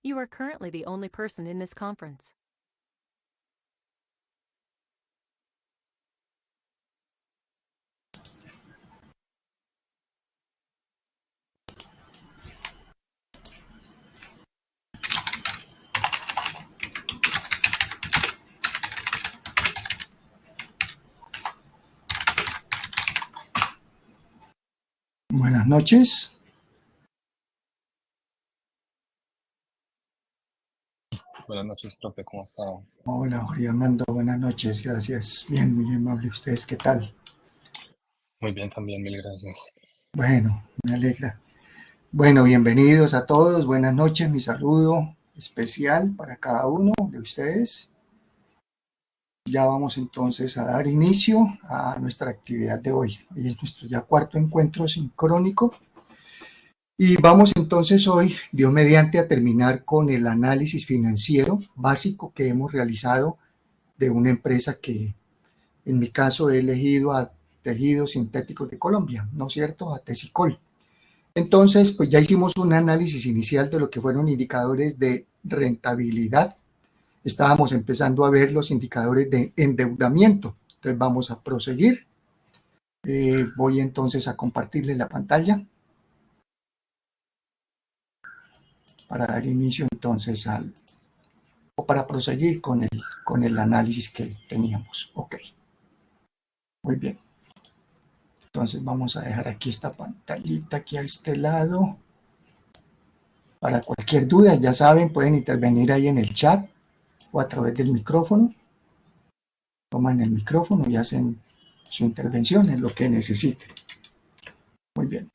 You are currently the only person in this conference. Buenas noches. Buenas noches, profe, ¿cómo está? Hola, Jorge Armando, buenas noches, gracias. Bien, muy amable. ¿Ustedes qué tal? Muy bien también, mil gracias. Bueno, me alegra. Bueno, bienvenidos a todos, buenas noches, mi saludo especial para cada uno de ustedes. Ya vamos entonces a dar inicio a nuestra actividad de hoy. Hoy es nuestro ya cuarto encuentro sincrónico. Y vamos entonces hoy, Dios mediante, a terminar con el análisis financiero básico que hemos realizado de una empresa que en mi caso he elegido a Tejidos Sintéticos de Colombia, ¿no es cierto? A Tesicol. Entonces, pues ya hicimos un análisis inicial de lo que fueron indicadores de rentabilidad. Estábamos empezando a ver los indicadores de endeudamiento. Entonces vamos a proseguir. Voy entonces a compartirles la pantalla para dar inicio entonces o para proseguir con el análisis que teníamos. Ok, muy bien. Entonces vamos a dejar aquí esta pantallita aquí a este lado. Para cualquier duda, ya saben, pueden intervenir ahí en el chat o a través del micrófono. Toman el micrófono y hacen su intervención en lo que necesiten. Muy bien.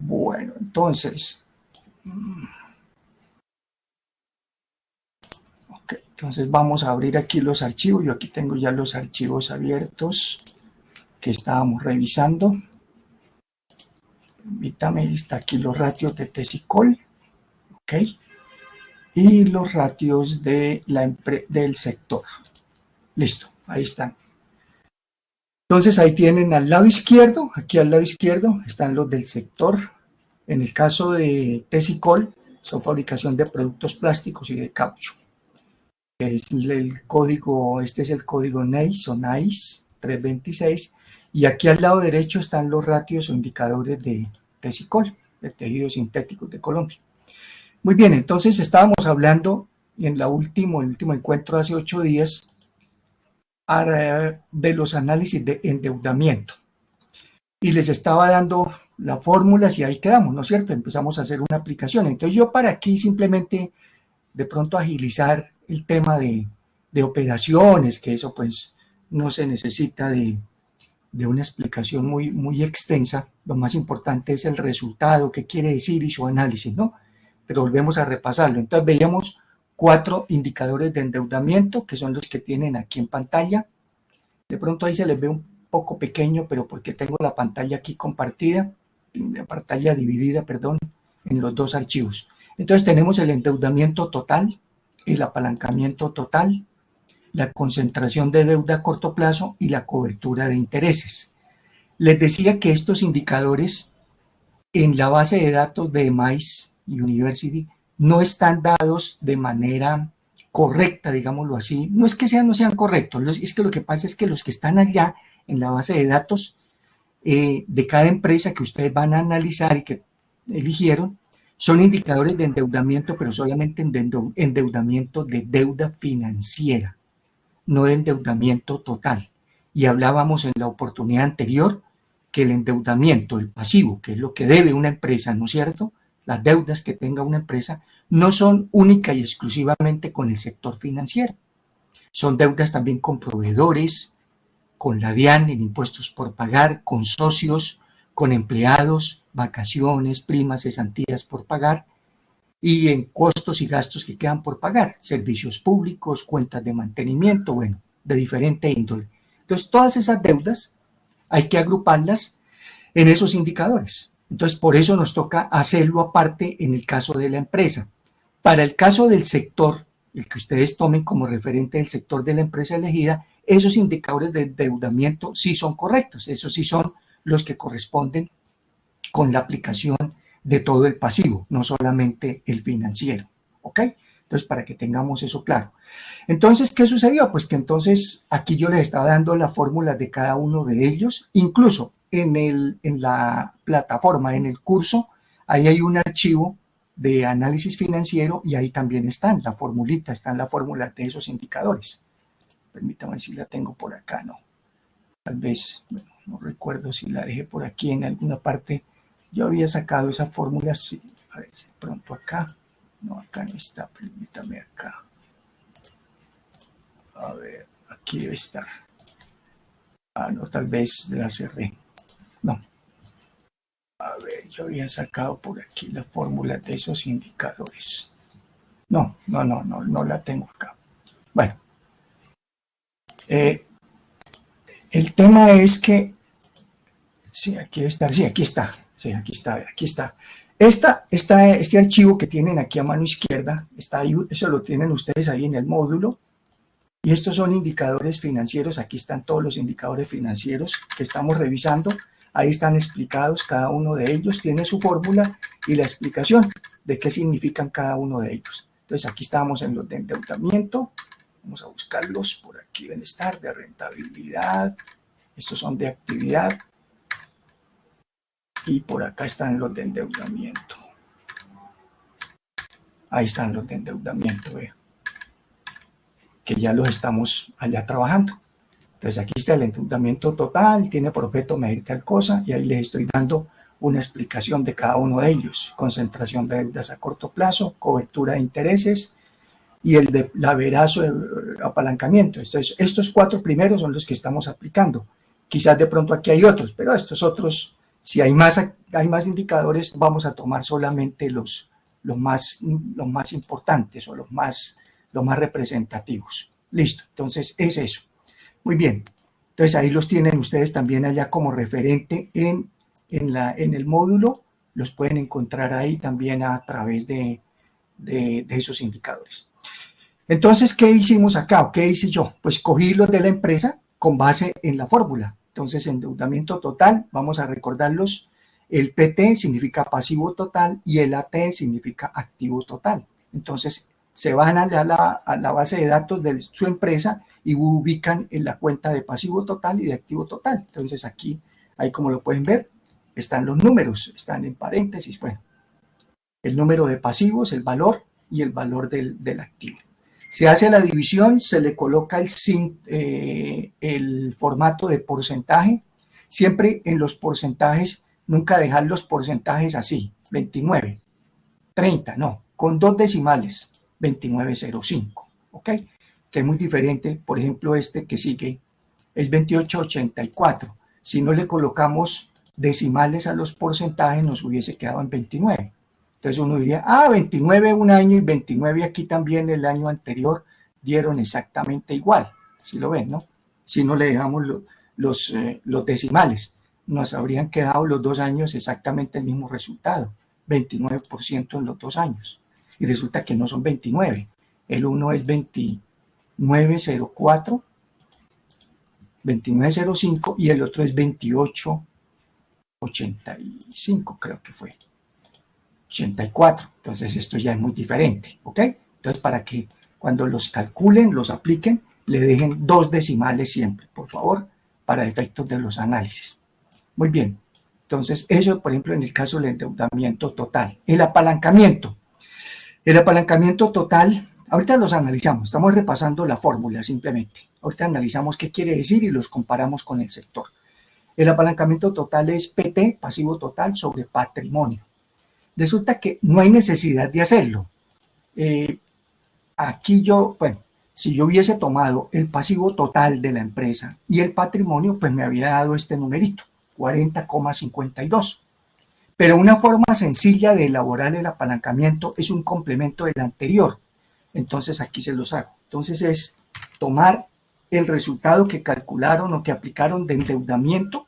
Bueno, entonces... Ok, entonces vamos a abrir aquí los archivos. Yo aquí tengo ya los archivos abiertos que estábamos revisando. Permítame, está aquí los ratios de Tesicol. Ok. Y los ratios de del sector. Listo, ahí están. Entonces ahí tienen al lado izquierdo, aquí al lado izquierdo están los del sector. En el caso de Tesicol, son fabricación de productos plásticos y de caucho. Es el código, este es el código NAIS o NAIS 326. Y aquí al lado derecho están los ratios o indicadores de Tesicol, de Tejidos Sintéticos de Colombia. Muy bien, entonces estábamos hablando en el último encuentro hace 8 días de los análisis de endeudamiento. Y les estaba dando las fórmulas y ahí quedamos, ¿no es cierto? Empezamos a hacer una aplicación. Entonces yo para aquí simplemente de pronto agilizar el tema de operaciones, que eso pues no se necesita de una explicación muy extensa. Lo más importante es el resultado, qué quiere decir y su análisis, ¿no? Pero volvemos a repasarlo. Entonces veíamos 4 indicadores de endeudamiento, que son los que tienen aquí en pantalla. De pronto ahí se les ve un poco pequeño, pero porque tengo la pantalla aquí compartida, la pantalla dividida, perdón, en los 2 archivos. Entonces tenemos el endeudamiento total, el apalancamiento total, la concentración de deuda a corto plazo y la cobertura de intereses. Les decía que estos indicadores en la base de datos de MICE University no están dados de manera correcta, digámoslo así. No es que no sean correctos, es que lo que pasa es que los que están allá en la base de datos de cada empresa que ustedes van a analizar y que eligieron, son indicadores de endeudamiento, pero solamente endeudamiento de deuda financiera, no de endeudamiento total. Y hablábamos en la oportunidad anterior que el endeudamiento, el pasivo, que es lo que debe una empresa, ¿no es cierto? Las deudas que tenga una empresa no son única y exclusivamente con el sector financiero. Son deudas también con proveedores, con la DIAN en impuestos por pagar, con socios, con empleados, vacaciones, primas, cesantías por pagar y en costos y gastos que quedan por pagar, servicios públicos, cuentas de mantenimiento, bueno, de diferente índole. Entonces, todas esas deudas hay que agruparlas en esos indicadores. Entonces, por eso nos toca hacerlo aparte en el caso de la empresa. Para el caso del sector, el que ustedes tomen como referente del sector de la empresa elegida, esos indicadores de endeudamiento sí son correctos, esos sí son los que corresponden con la aplicación de todo el pasivo, no solamente el financiero. ¿ok? Entonces, para que tengamos eso claro. Entonces, ¿qué sucedió? Pues que entonces aquí yo les estaba dando las fórmulas de cada uno de ellos, incluso en la plataforma, en el curso, ahí hay un archivo de análisis financiero y ahí también están la formulita, están las fórmulas de esos indicadores. Permítame si la tengo por acá, no. Tal vez, bueno, no recuerdo si la dejé por aquí en alguna parte. Yo había sacado esa fórmula, sí. A ver, de pronto acá. No, acá no está, permítame acá. A ver, aquí debe estar. Ah, no, tal vez la cerré. No. A ver, yo había sacado por aquí la fórmula de esos indicadores. No la tengo acá. Bueno. El tema es que, sí, aquí debe estar, sí, aquí está. Sí, aquí está. Este archivo que tienen aquí a mano izquierda, está ahí, eso lo tienen ustedes ahí en el módulo. Y estos son indicadores financieros. Aquí están todos los indicadores financieros que estamos revisando. Ahí están explicados cada uno de ellos. Tiene su fórmula y la explicación de qué significan cada uno de ellos. Entonces aquí estamos en los de endeudamiento. Vamos a buscarlos. Por aquí deben estar de rentabilidad. Estos son de actividad. Y por acá están los de endeudamiento. Ahí están los de endeudamiento, que ya los estamos allá trabajando. Entonces aquí está el endeudamiento total, tiene por objeto medir tal cosa y ahí les estoy dando una explicación de cada uno de ellos. Concentración de deudas a corto plazo, cobertura de intereses y el de laverazo de apalancamiento. Entonces estos 4 primeros son los que estamos aplicando. Quizás de pronto aquí hay otros, pero estos otros, si hay más indicadores, vamos a tomar solamente los más importantes o los más representativos. Listo, entonces es eso. Muy bien, entonces ahí los tienen ustedes también allá como referente en el módulo, los pueden encontrar ahí también a través de esos indicadores. Entonces, ¿qué hicimos acá o qué hice yo? Pues cogí los de la empresa con base en la fórmula. Entonces, endeudamiento total, vamos a recordarlos, el PT significa pasivo total y el AT significa activo total. Entonces, se van a la base de datos de su empresa y ubican en la cuenta de pasivo total y de activo total. Entonces aquí, ahí como lo pueden ver, están los números, están en paréntesis, bueno, el número de pasivos, el valor y el valor del activo. Se hace la división, se le coloca el formato de porcentaje, siempre en los porcentajes, nunca dejar los porcentajes así, 29, 30, no, con 2 decimales. 2905, ¿ok? Que es muy diferente, por ejemplo, este que sigue es 2884. Si no le colocamos decimales a los porcentajes, nos hubiese quedado en 29. Entonces uno diría, 29 un año y 29 aquí también el año anterior dieron exactamente igual. Si lo ven, ¿no? Si no le dejamos los decimales, nos habrían quedado los 2 años exactamente el mismo resultado, 29% en los 2 años. Y resulta que no son 29. El uno es 2904, 2905 y el otro es 2885, creo que fue. 84. Entonces esto ya es muy diferente, ¿ok? Entonces para que cuando los calculen, los apliquen, le dejen 2 decimales siempre, por favor, para efectos de los análisis. Muy bien. Entonces eso, por ejemplo, en el caso del endeudamiento total. El apalancamiento. El apalancamiento total, ahorita los analizamos, estamos repasando la fórmula simplemente. Ahorita analizamos qué quiere decir y los comparamos con el sector. El apalancamiento total es PT, pasivo total, sobre patrimonio. Resulta que no hay necesidad de hacerlo. Aquí si yo hubiese tomado el pasivo total de la empresa y el patrimonio, pues me había dado este numerito, 40,52. Pero una forma sencilla de elaborar el apalancamiento es un complemento del anterior. Entonces aquí se los hago. Entonces es tomar el resultado que calcularon o que aplicaron de endeudamiento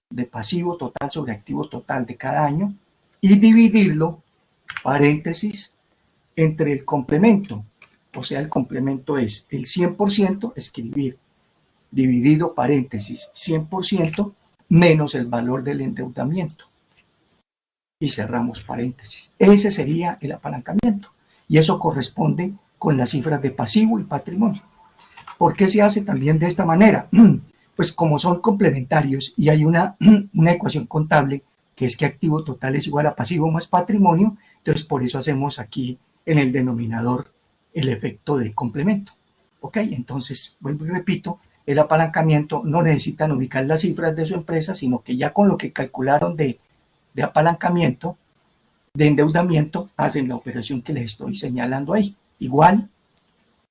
de pasivo total sobre activo total de cada año y dividirlo, paréntesis, entre el complemento. O sea, el complemento es el 100%, escribir, dividido, paréntesis, 100% menos el valor del endeudamiento. Y cerramos paréntesis. Ese sería el apalancamiento. y eso corresponde con las cifras de pasivo y patrimonio. ¿Por qué se hace también de esta manera? Pues como son complementarios y hay una ecuación contable que es que activo total es igual a pasivo más patrimonio, entonces por eso hacemos aquí en el denominador el efecto de complemento. ¿Ok? Entonces, vuelvo y repito, el apalancamiento no necesitan ubicar las cifras de su empresa, sino que ya con lo que calcularon de apalancamiento, de endeudamiento, hacen la operación que les estoy señalando ahí. Igual,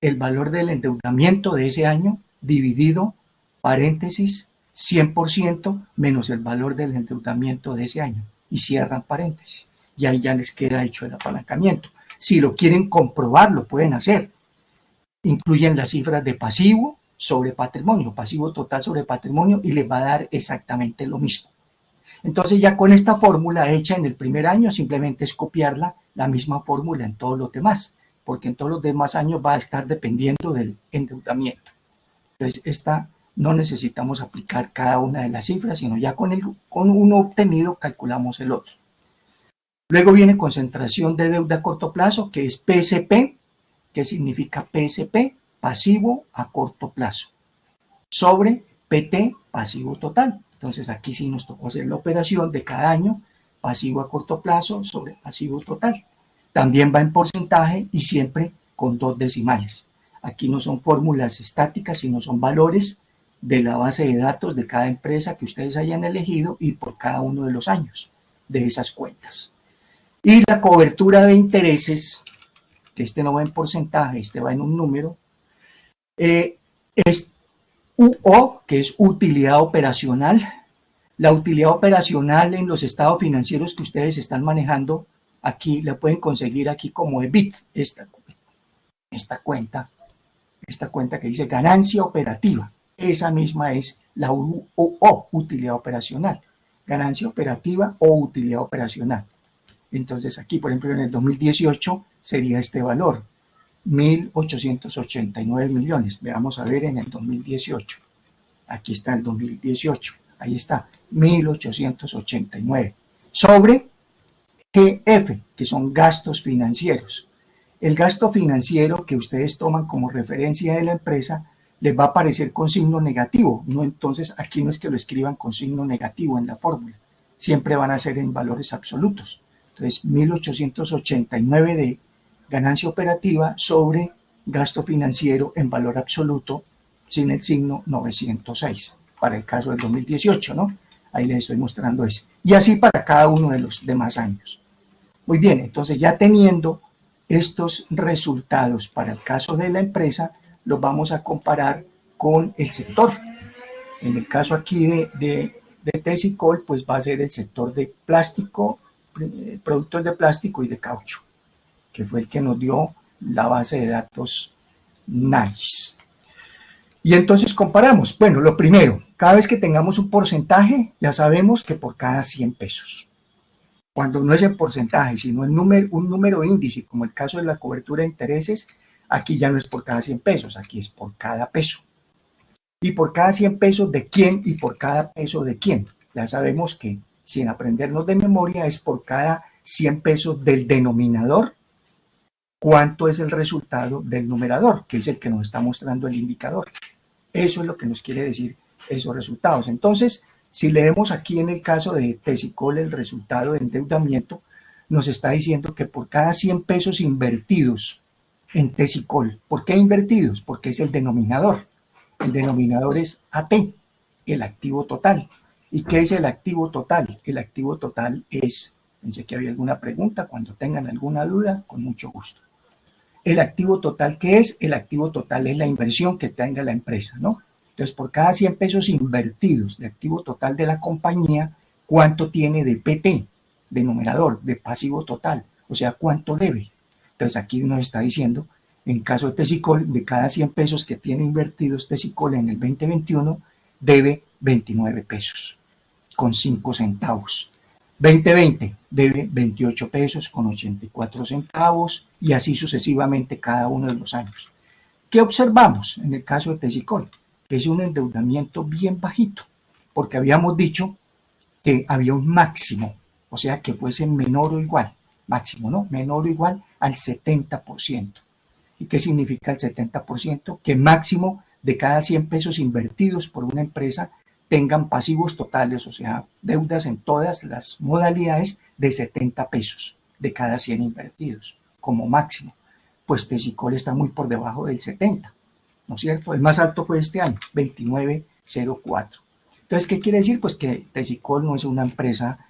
el valor del endeudamiento de ese año dividido, paréntesis, 100% menos el valor del endeudamiento de ese año y cierran paréntesis. Y ahí ya les queda hecho el apalancamiento. Si lo quieren comprobar, lo pueden hacer. Incluyen las cifras de pasivo sobre patrimonio, pasivo total sobre patrimonio, y les va a dar exactamente lo mismo. Entonces ya con esta fórmula hecha en el primer año, simplemente es copiarla, la misma fórmula en todos los demás, porque en todos los demás años va a estar dependiendo del endeudamiento. Entonces esta no necesitamos aplicar cada una de las cifras, sino ya con uno obtenido calculamos el otro. Luego viene concentración de deuda a corto plazo, que es PSP. ¿Qué significa PSP? Pasivo a corto plazo. Sobre PT, pasivo total. Entonces aquí sí nos tocó hacer la operación de cada año, pasivo a corto plazo sobre pasivo total. También va en porcentaje y siempre con 2 decimales. Aquí no son fórmulas estáticas, sino son valores de la base de datos de cada empresa que ustedes hayan elegido y por cada uno de los años de esas cuentas. Y la cobertura de intereses, que este no va en porcentaje, este va en un número, es UO, que es utilidad operacional. La utilidad operacional en los estados financieros que ustedes están manejando, aquí la pueden conseguir aquí como EBIT, esta cuenta que dice ganancia operativa. Esa misma es la UO, utilidad operacional. Ganancia operativa o utilidad operacional. Entonces aquí, por ejemplo, en el 2018 sería este valor, 1.889 millones. Veamos a ver en el 2018. Aquí está el 2018. Ahí está, 1.889. Sobre GF, que son gastos financieros. El gasto financiero que ustedes toman como referencia de la empresa les va a aparecer con signo negativo. No, entonces aquí no es que lo escriban con signo negativo en la fórmula. Siempre van a ser en valores absolutos. Entonces, 1.889 de ganancia operativa sobre gasto financiero en valor absoluto sin el signo 906 para el caso del 2018, ¿no? Ahí les estoy mostrando ese. Y así para cada uno de los demás años. Muy bien, entonces ya teniendo estos resultados para el caso de la empresa, los vamos a comparar con el sector. En el caso aquí de Tesicol, pues va a ser el sector de plástico, productos de plástico y de caucho, que fue el que nos dio la base de datos NICE. Y entonces comparamos. Bueno, lo primero, cada vez que tengamos un porcentaje, ya sabemos que por cada 100 pesos. Cuando no es en porcentaje, sino en un número índice, como el caso de la cobertura de intereses, aquí ya no es por cada 100 pesos, aquí es por cada peso. Y por cada 100 pesos de quién y por cada peso de quién. Ya sabemos que sin aprendernos de memoria es por cada 100 pesos del denominador, cuánto es el resultado del numerador, que es el que nos está mostrando el indicador. Eso es lo que nos quiere decir esos resultados. Entonces, si leemos aquí en el caso de Tesicol el resultado de endeudamiento, nos está diciendo que por cada 100 pesos invertidos en Tesicol, ¿por qué invertidos? Porque es el denominador. El denominador es AT, el activo total. ¿Y qué es el activo total? El activo total es, pensé que había alguna pregunta, cuando tengan alguna duda, con mucho gusto. El activo total, ¿qué es? El activo total es la inversión que tenga la empresa, ¿no? Entonces, por cada 100 pesos invertidos de activo total de la compañía, ¿cuánto tiene de PT, de numerador, de pasivo total? O sea, ¿cuánto debe? Entonces, aquí nos está diciendo, en caso de Tesicol, de cada 100 pesos que tiene invertidos Tesicol en el 2021, debe 29 pesos con 5 centavos. 2020 debe 28 pesos con 84 centavos y así sucesivamente cada uno de los años. ¿Qué observamos en el caso de Tesicol? Que es un endeudamiento bien bajito, porque habíamos dicho que había un máximo, o sea que fuese menor o igual, máximo, ¿no? Menor o igual al 70%. ¿Y qué significa el 70%? Que máximo de cada 100 pesos invertidos por una empresa tengan pasivos totales, o sea, deudas en todas las modalidades de 70 pesos de cada 100 invertidos, como máximo. Pues Tesicol está muy por debajo del 70, ¿no es cierto? El más alto fue este año, 29.04. Entonces, ¿qué quiere decir? Pues que Tesicol no es una empresa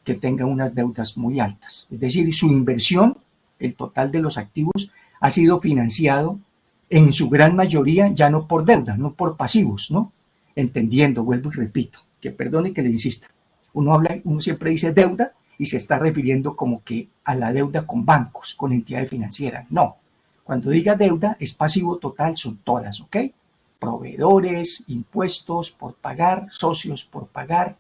que tenga unas deudas muy altas. Es decir, su inversión, el total de los activos, ha sido financiado en su gran mayoría ya no por deuda, no por pasivos, ¿no? Entendiendo, vuelvo y repito, que perdone que le insista. Uno siempre dice deuda y se está refiriendo como que a la deuda con bancos, con entidades financieras. No. Cuando diga deuda es pasivo total, son todas, ¿ok? Proveedores, impuestos por pagar, socios por pagar,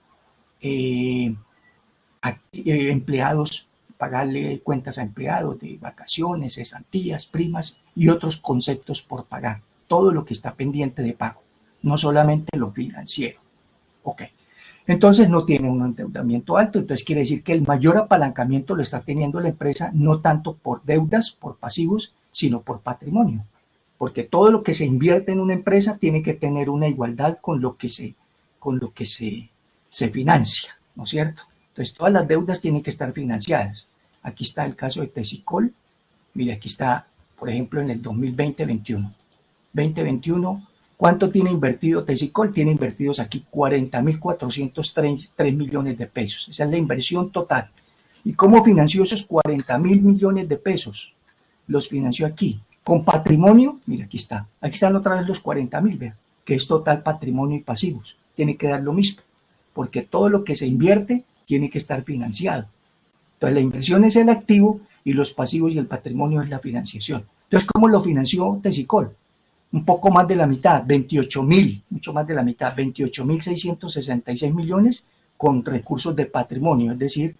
empleados, pagarle cuentas a empleados de vacaciones, cesantías, primas y otros conceptos por pagar. Todo lo que está pendiente de pago, no solamente lo financiero. Ok. Entonces no tiene un endeudamiento alto, entonces quiere decir que el mayor apalancamiento lo está teniendo la empresa no tanto por deudas, por pasivos, sino por patrimonio. Porque todo lo que se invierte en una empresa tiene que tener una igualdad con lo que se financia, ¿no es cierto? Entonces todas las deudas tienen que estar financiadas. Aquí está el caso de Tesicol. Mire, aquí está, por ejemplo, en el 2020-21. 2021, ¿cuánto tiene invertido Tesicol? Tiene invertidos aquí 40.403 millones de pesos. Esa es la inversión total. ¿Y cómo financió esos 40.000 millones de pesos? Los financió aquí. Con patrimonio, mira, aquí está. Aquí están otra vez los 40.000, vean, que es total patrimonio y pasivos. Tiene que dar lo mismo, porque todo lo que se invierte tiene que estar financiado. Entonces la inversión es el activo y los pasivos y el patrimonio es la financiación. Entonces, ¿cómo lo financió Tesicol? Un poco más de la mitad, 28.000, mucho más de la mitad, 28.666 millones con recursos de patrimonio, es decir,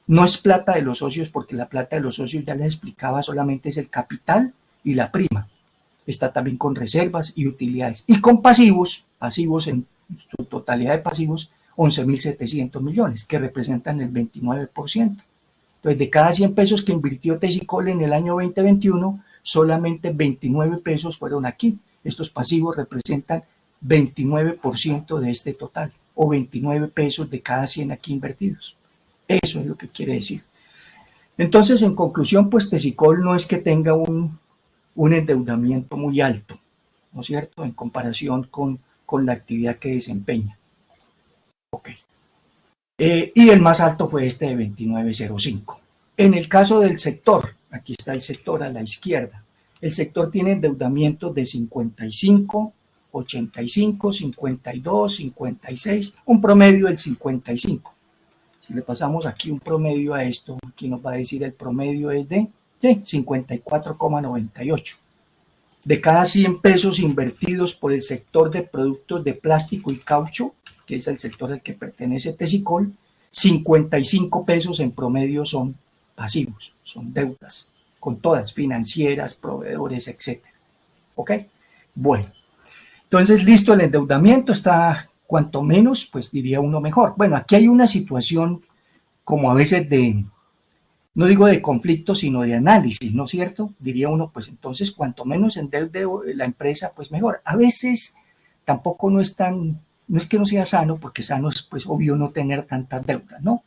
no es plata de los socios porque la plata de los socios ya les explicaba, solamente es el capital y la prima. Está también con reservas y utilidades. Y con pasivos en su totalidad de pasivos, 11.700 millones, que representan el 29%. Entonces, de cada 100 pesos que invirtió Tesicol en el año 2021, solamente 29 pesos fueron aquí. Estos pasivos representan 29% de este total, o 29 pesos de cada 100 aquí invertidos. Eso es lo que quiere decir. Entonces, en conclusión, pues Tesicol no es que tenga un endeudamiento muy alto, ¿no es cierto?, en comparación con la actividad que desempeña. Ok. Y el más alto fue este de 29.05. En el caso del sector, aquí está el sector a la izquierda, el sector tiene endeudamiento de 55, 85, 52, 56, un promedio del 55. Si le pasamos aquí un promedio a esto, aquí nos va a decir el promedio es de 54,98. De cada 100 pesos invertidos por el sector de productos de plástico y caucho, que es el sector al que pertenece Tesicol, 55 pesos en promedio son pasivos, son deudas, con todas, financieras, proveedores, etc. ¿Ok? Bueno, entonces listo, el endeudamiento está cuanto menos, pues diría uno mejor. Bueno, aquí hay una situación como a veces no digo de conflicto, sino de análisis, ¿no es cierto? Diría uno, pues entonces cuanto menos endeude la empresa, pues mejor. A veces tampoco no es que no sea sano, porque sano es pues obvio no tener tantas deudas, ¿no?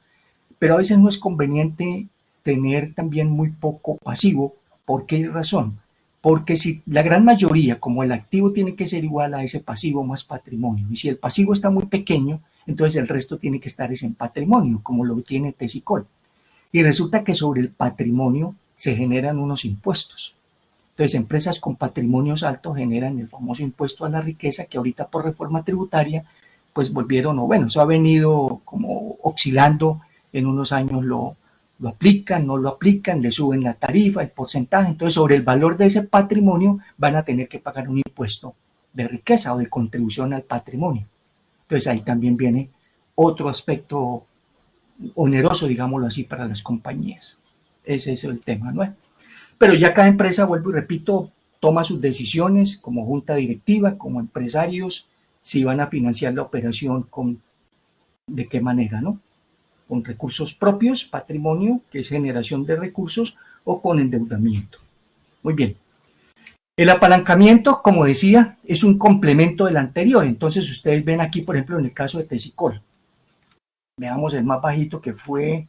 Pero a veces no es conveniente tener también muy poco pasivo. ¿Por qué razón? Porque si la gran mayoría, como el activo tiene que ser igual a ese pasivo más patrimonio, y si el pasivo está muy pequeño, entonces el resto tiene que estar en patrimonio, como lo tiene Tesicol. Y resulta que sobre el patrimonio se generan unos impuestos. Entonces, empresas con patrimonios altos generan el famoso impuesto a la riqueza, que ahorita por reforma tributaria, pues volvieron, o bueno, eso ha venido como oscilando, en unos años lo aplican, no lo aplican, le suben la tarifa, el porcentaje. Entonces, sobre el valor de ese patrimonio van a tener que pagar un impuesto de riqueza o de contribución al patrimonio. Entonces, ahí también viene otro aspecto oneroso, digámoslo así, para las compañías. Ese es el tema, ¿no? Pero ya cada empresa, vuelvo y repito, toma sus decisiones como junta directiva, como empresarios, si van a financiar la operación de qué manera, ¿no? con recursos propios, patrimonio, que es generación de recursos, o con endeudamiento. Muy bien. El apalancamiento, como decía, es un complemento del anterior. Entonces, ustedes ven aquí, por ejemplo, en el caso de Tesicol. Veamos el más bajito que fue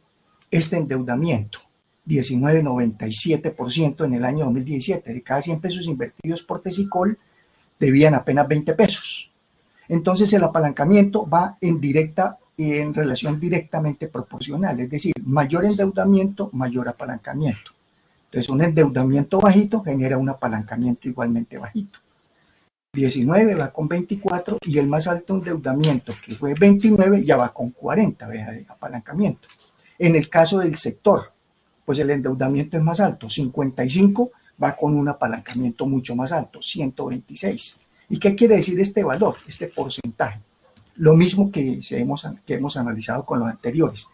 este endeudamiento, 19,97% en el año 2017. De cada 100 pesos invertidos por Tesicol, debían apenas 20 pesos. Entonces, el apalancamiento va en relación directamente proporcional, es decir, mayor endeudamiento, mayor apalancamiento. Entonces, un endeudamiento bajito genera un apalancamiento igualmente bajito. 19 va con 24 y el más alto endeudamiento, que fue 29, ya va con 40 de apalancamiento. En el caso del sector, pues el endeudamiento es más alto, 55 va con un apalancamiento mucho más alto, 126. ¿Y qué quiere decir este valor, este porcentaje? Lo mismo que hemos analizado con los anteriores.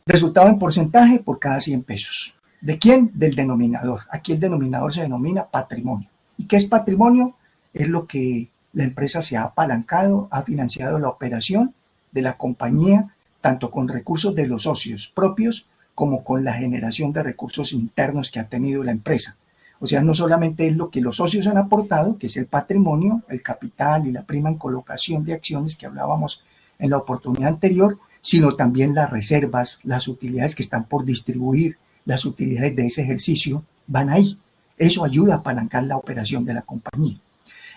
Resultado en porcentaje por cada 100 pesos. ¿De quién? Del denominador. Aquí el denominador se denomina patrimonio. ¿Y qué es patrimonio? Es lo que la empresa se ha apalancado, ha financiado la operación de la compañía, tanto con recursos de los socios propios como con la generación de recursos internos que ha tenido la empresa. O sea, no solamente es lo que los socios han aportado, que es el patrimonio, el capital y la prima en colocación de acciones que hablábamos en la oportunidad anterior, sino también las reservas, las utilidades que están por distribuir, las utilidades de ese ejercicio van ahí. Eso ayuda a apalancar la operación de la compañía.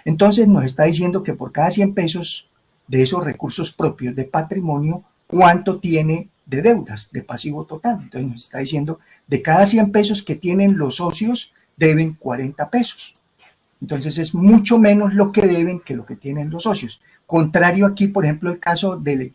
Entonces nos está diciendo que por cada 100 pesos de esos recursos propios de patrimonio, ¿cuánto tiene de deudas, de pasivo total? Entonces nos está diciendo, de cada 100 pesos que tienen los socios, deben 40 pesos. Entonces es mucho menos lo que deben que lo que tienen los socios. Contrario aquí, por ejemplo, el caso del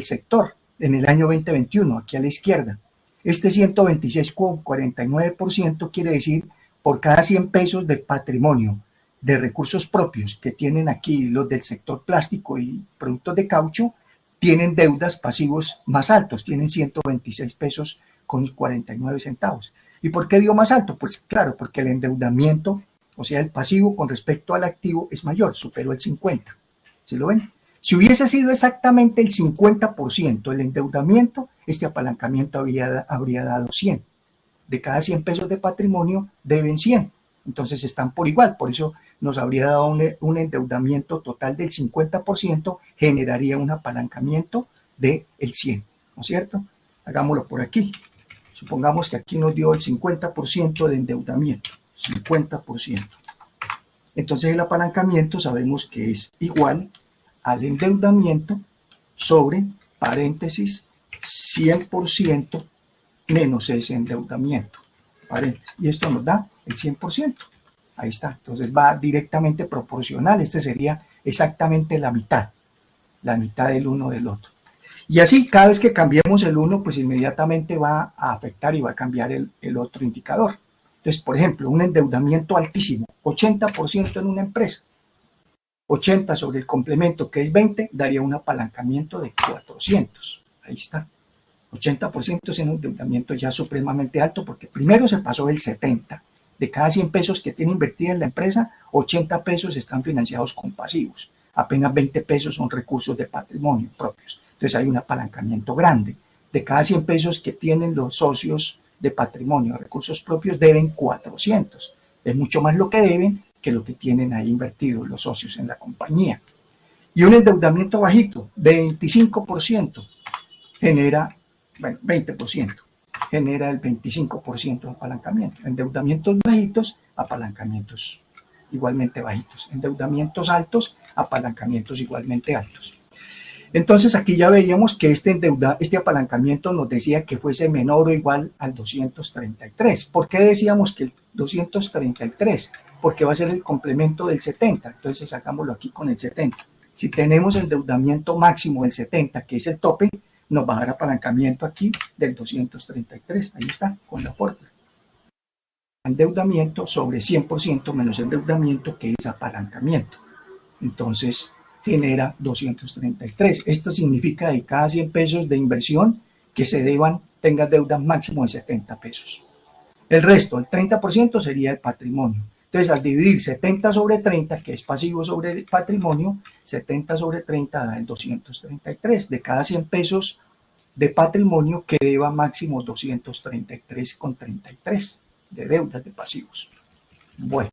sector en el año 2021, aquí a la izquierda. Este 126,49% quiere decir por cada 100 pesos de patrimonio de recursos propios que tienen aquí los del sector plástico y productos de caucho, tienen deudas pasivos más altos, tienen 126 pesos con 49 centavos. ¿Y por qué dio más alto? Pues claro, porque el endeudamiento, o sea, el pasivo con respecto al activo es mayor, superó el 50. ¿Sí lo ven? Si hubiese sido exactamente el 50% el endeudamiento, este apalancamiento habría dado 100. De cada 100 pesos de patrimonio deben 100. Entonces están por igual, por eso nos habría dado un endeudamiento total del 50%, generaría un apalancamiento del 100, ¿no es cierto? Hagámoslo por aquí. Supongamos que aquí nos dio el 50% de endeudamiento, 50%. Entonces el apalancamiento sabemos que es igual al endeudamiento sobre, paréntesis, 100% menos ese endeudamiento, paréntesis. Y esto nos da el 100%. Ahí está. Entonces va directamente proporcional. Este sería exactamente la mitad del uno del otro. Y así, cada vez que cambiemos el uno, pues inmediatamente va a afectar y va a cambiar el otro indicador. Entonces, por ejemplo, un endeudamiento altísimo, 80% en una empresa, 80 sobre el complemento, que es 20, daría un apalancamiento de 400. Ahí está. 80% es un endeudamiento ya supremamente alto, porque primero se pasó del 70. De cada 100 pesos que tiene invertida en la empresa, 80 pesos están financiados con pasivos. Apenas 20 pesos son recursos de patrimonio propios. Entonces hay un apalancamiento grande. De cada 100 pesos que tienen los socios de patrimonio, recursos propios, deben 400. Es mucho más lo que deben que lo que tienen ahí invertido los socios en la compañía. Y un endeudamiento bajito, 25%, genera, bueno, 20%, genera el 25% de apalancamiento. Endeudamientos bajitos, apalancamientos igualmente bajitos. Endeudamientos altos, apalancamientos igualmente altos. Entonces aquí ya veíamos que este apalancamiento nos decía que fuese menor o igual al 233. ¿Por qué decíamos que el 233? Porque va a ser el complemento del 70. Entonces sacámoslo aquí con el 70. Si tenemos endeudamiento máximo del 70, que es el tope, nos va a dar apalancamiento aquí del 233. Ahí está, con la fórmula. Endeudamiento sobre 100% menos endeudamiento, que es apalancamiento. Entonces genera 233. Esto significa de cada 100 pesos de inversión que se deban, tenga deuda máximo de 70 pesos. El resto, el 30%, sería el patrimonio. Entonces, al dividir 70 sobre 30, que es pasivo sobre el patrimonio, 70 sobre 30 da el 233. De cada 100 pesos de patrimonio que deba máximo 233,33 de deudas de pasivos. Bueno,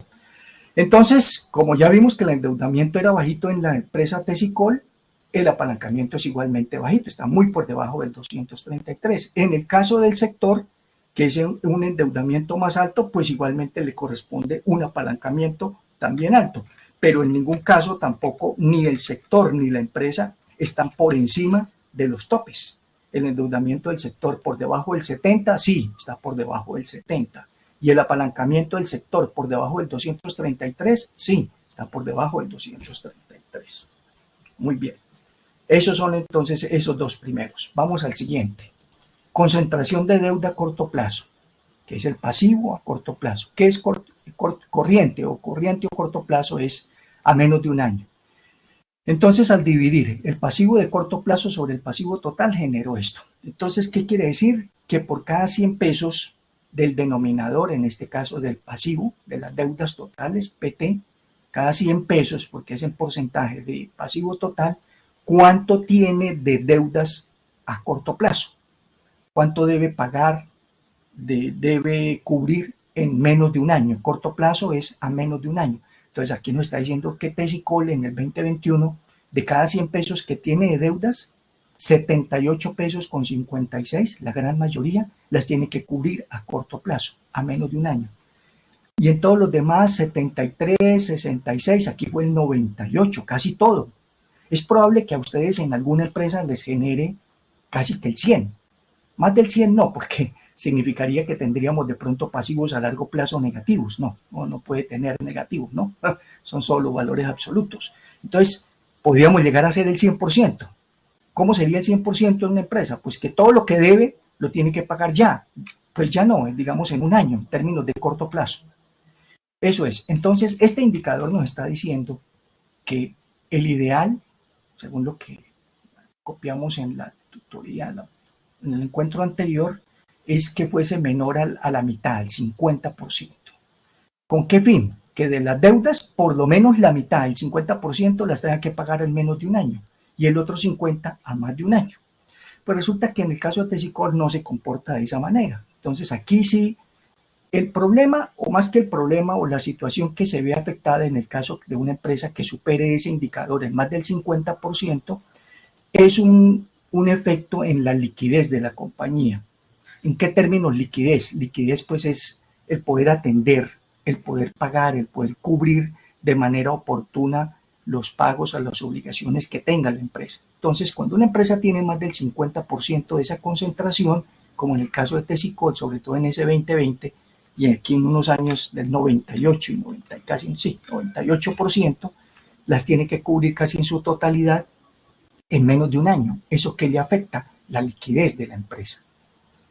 entonces, como ya vimos que el endeudamiento era bajito en la empresa Tesicol, el apalancamiento es igualmente bajito, está muy por debajo del 233. En el caso del sector, que es un endeudamiento más alto, pues igualmente le corresponde un apalancamiento también alto, pero en ningún caso tampoco ni el sector ni la empresa están por encima de los topes. El endeudamiento del sector por debajo del 70, sí, está por debajo del 70. Y el apalancamiento del sector por debajo del 233, sí, está por debajo del 233. Muy bien. Esos son entonces esos dos primeros. Vamos al siguiente. Concentración de deuda a corto plazo, que es el pasivo a corto plazo. ¿Qué es corriente o corto plazo? Es a menos de un año. Entonces, al dividir el pasivo de corto plazo sobre el pasivo total, generó esto. Entonces, ¿qué quiere decir? Que por cada 100 pesos del denominador, en este caso del pasivo, de las deudas totales, PT, cada 100 pesos, porque es el porcentaje de pasivo total, ¿cuánto tiene de deudas a corto plazo? ¿Cuánto debe pagar, debe cubrir en menos de un año? Corto plazo es a menos de un año. Entonces aquí nos está diciendo que Tesicol en el 2021, de cada 100 pesos que tiene de deudas, 78 pesos con 56, la gran mayoría, las tiene que cubrir a corto plazo, a menos de un año. Y en todos los demás, 73, 66, aquí fue el 98, casi todo. Es probable que a ustedes en alguna empresa les genere casi que el 100. Más del 100 no, porque significaría que tendríamos de pronto pasivos a largo plazo negativos. No puede tener negativos, ¿no? Son solo valores absolutos. Entonces, podríamos llegar a ser el 100%. ¿Cómo sería el 100% en una empresa? Pues que todo lo que debe lo tiene que pagar ya. Pues ya no, digamos en un año, en términos de corto plazo. Eso es. Entonces, este indicador nos está diciendo que el ideal, según lo que copiamos en la tutoría, en el encuentro anterior, es que fuese menor a la mitad, al 50%. ¿Con qué fin? Que de las deudas, por lo menos la mitad, el 50%, las tenga que pagar en menos de un año y el otro 50% a más de un año. Pues resulta que en el caso de Tesicol no se comporta de esa manera. Entonces aquí sí, el problema, o más que el problema, o la situación que se ve afectada en el caso de una empresa que supere ese indicador en más del 50%, es un efecto en la liquidez de la compañía. ¿En qué términos liquidez? Liquidez pues es el poder atender, el poder pagar, el poder cubrir de manera oportuna los pagos a las obligaciones que tenga la empresa. Entonces, cuando una empresa tiene más del 50% de esa concentración, como en el caso de Tesicol, sobre todo en ese 2020, y aquí en unos años del 98 y 90, casi sí, 98%, las tiene que cubrir casi en su totalidad en menos de un año. ¿Eso qué le afecta? La liquidez de la empresa.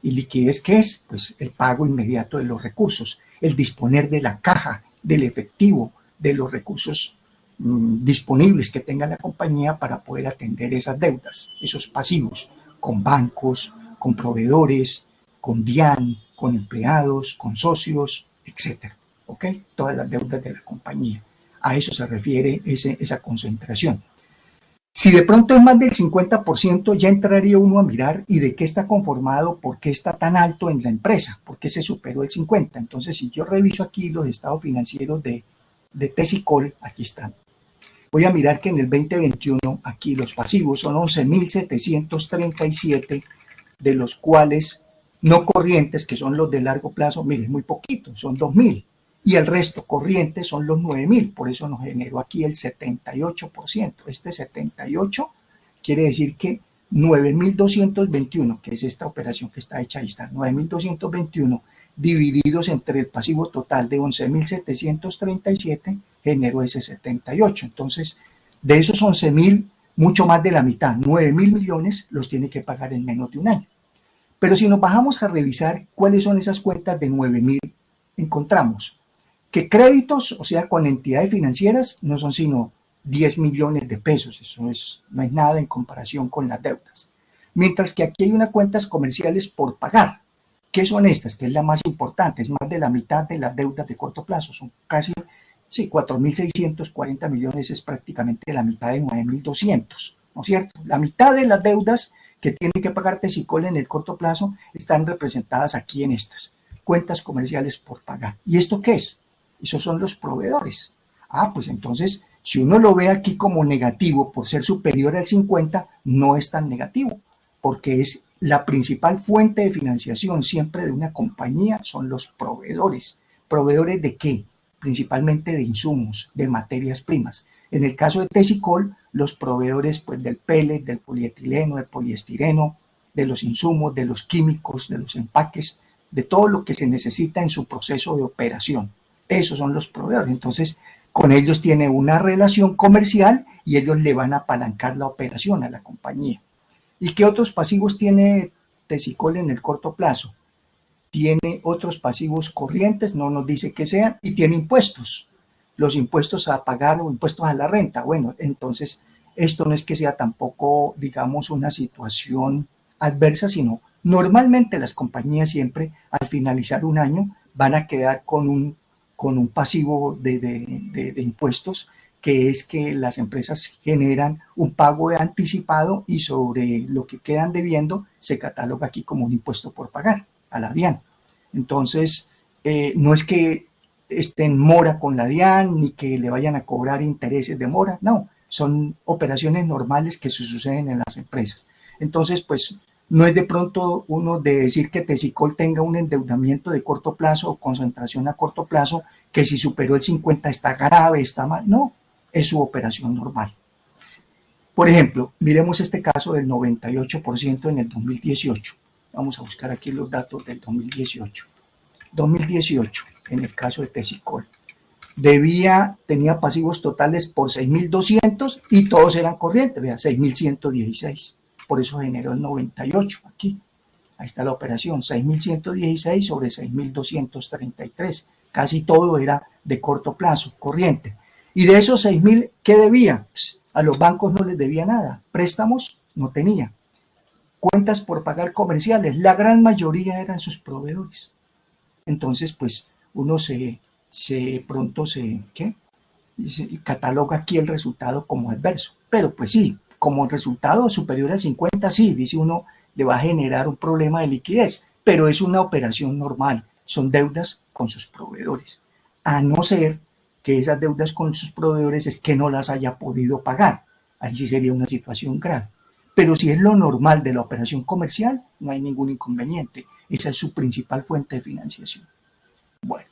¿Y liquidez qué es? Pues el pago inmediato de los recursos, el disponer de la caja, del efectivo, de los recursos disponibles que tenga la compañía para poder atender esas deudas, esos pasivos, con bancos, con proveedores, con DIAN, con empleados, con socios, etcétera. ¿Ok? Todas las deudas de la compañía. A eso se refiere esa concentración. Si de pronto es más del 50%, ya entraría uno a mirar y de qué está conformado, por qué está tan alto en la empresa, por qué se superó el 50%. Entonces, si yo reviso aquí los estados financieros de Tesicol, aquí están. Voy a mirar que en el 2021, aquí los pasivos son 11.737, de los cuales no corrientes, que son los de largo plazo, miren, muy poquito, son 2.000. Y el resto corrientes son los 9.000, por eso nos generó aquí el 78%. Este 78 quiere decir que 9.221, que es esta operación que está hecha, ahí está, 9.221 divididos entre el pasivo total de 11.737 generó ese 78. Entonces, de esos 11.000, mucho más de la mitad, 9.000 millones, los tiene que pagar en menos de un año. Pero si nos bajamos a revisar cuáles son esas cuentas de 9.000, encontramos que créditos, o sea, con entidades financieras, no son sino 10 millones de pesos. Eso no es nada en comparación con las deudas. Mientras que aquí hay unas cuentas comerciales por pagar. ¿Qué son estas? Que es la más importante, es más de la mitad de las deudas de corto plazo. Son casi, sí, 4.640 millones, es prácticamente la mitad de 9.200, ¿no es cierto? La mitad de las deudas que tiene que pagar Tesicol en el corto plazo están representadas aquí en estas cuentas comerciales por pagar. ¿Y esto qué es? Esos son los proveedores. Pues entonces, si uno lo ve aquí como negativo por ser superior al 50, no es tan negativo, porque es la principal fuente de financiación siempre de una compañía son los proveedores. ¿Proveedores de qué? Principalmente de insumos, de materias primas. En el caso de Tesicol, los proveedores pues, del pellet, del polietileno, del poliestireno, de los insumos, de los químicos, de los empaques, de todo lo que se necesita en su proceso de operación. Esos son los proveedores. Entonces, con ellos tiene una relación comercial y ellos le van a apalancar la operación a la compañía. ¿Y qué otros pasivos tiene Tesicol en el corto plazo? Tiene otros pasivos corrientes, no nos dice que sean, y tiene impuestos. Los impuestos a pagar o impuestos a la renta. Bueno, entonces esto no es que sea tampoco, digamos, una situación adversa, sino normalmente las compañías siempre al finalizar un año van a quedar con un pasivo de impuestos, que es que las empresas generan un pago anticipado y sobre lo que quedan debiendo se cataloga aquí como un impuesto por pagar a la DIAN. Entonces, no es que esté en mora con la DIAN ni que le vayan a cobrar intereses de mora, no, son operaciones normales que se suceden en las empresas. Entonces, pues no es de pronto uno de decir que Tesicol tenga un endeudamiento de corto plazo o concentración a corto plazo que si superó el 50 está grave, está mal, no, es su operación normal. Por ejemplo, miremos este caso del 98% en el 2018. Vamos a buscar aquí los datos del 2018. 2018, en el caso de Tesicol. Tenía pasivos totales por 6.200 y todos eran corrientes, vean, 6.116. Por eso generó el 98 aquí. Ahí está la operación, 6.116 sobre 6.233. Casi todo era de corto plazo, corriente. Y de esos 6.000, ¿qué debía? Pues, a los bancos no les debía nada. Préstamos no tenía. Cuentas por pagar comerciales, la gran mayoría eran sus proveedores. Entonces, pues, uno pronto se cataloga aquí el resultado como adverso. Pero, pues sí, como el resultado superior al 50, sí, dice uno, le va a generar un problema de liquidez, pero es una operación normal, son deudas con sus proveedores. A no ser que esas deudas con sus proveedores es que no las haya podido pagar. Ahí sí sería una situación grave. Pero si es lo normal de la operación comercial, no hay ningún inconveniente. Esa es su principal fuente de financiación. Bueno,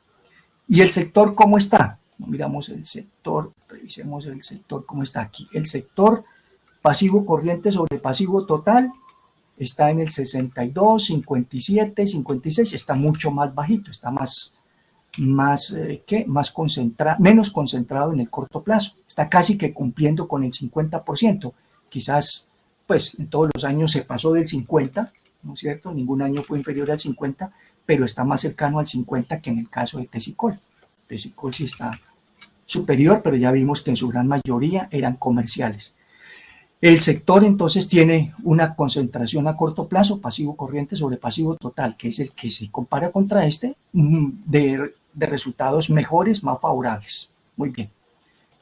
¿y el sector cómo está? Miramos el sector, revisemos el sector cómo está aquí. El sector pasivo corriente sobre pasivo total está en el 62, 57, 56, está mucho más bajito, está menos concentrado en el corto plazo, está casi que cumpliendo con el 50%, quizás pues en todos los años se pasó del 50, ¿no es cierto? Ningún año fue inferior al 50, pero está más cercano al 50 que en el caso de Tesicol. Tesicol sí está superior, pero ya vimos que en su gran mayoría eran comerciales. El sector entonces tiene una concentración a corto plazo, pasivo corriente sobre pasivo total, que es el que se compara contra de resultados mejores, más favorables. Muy bien.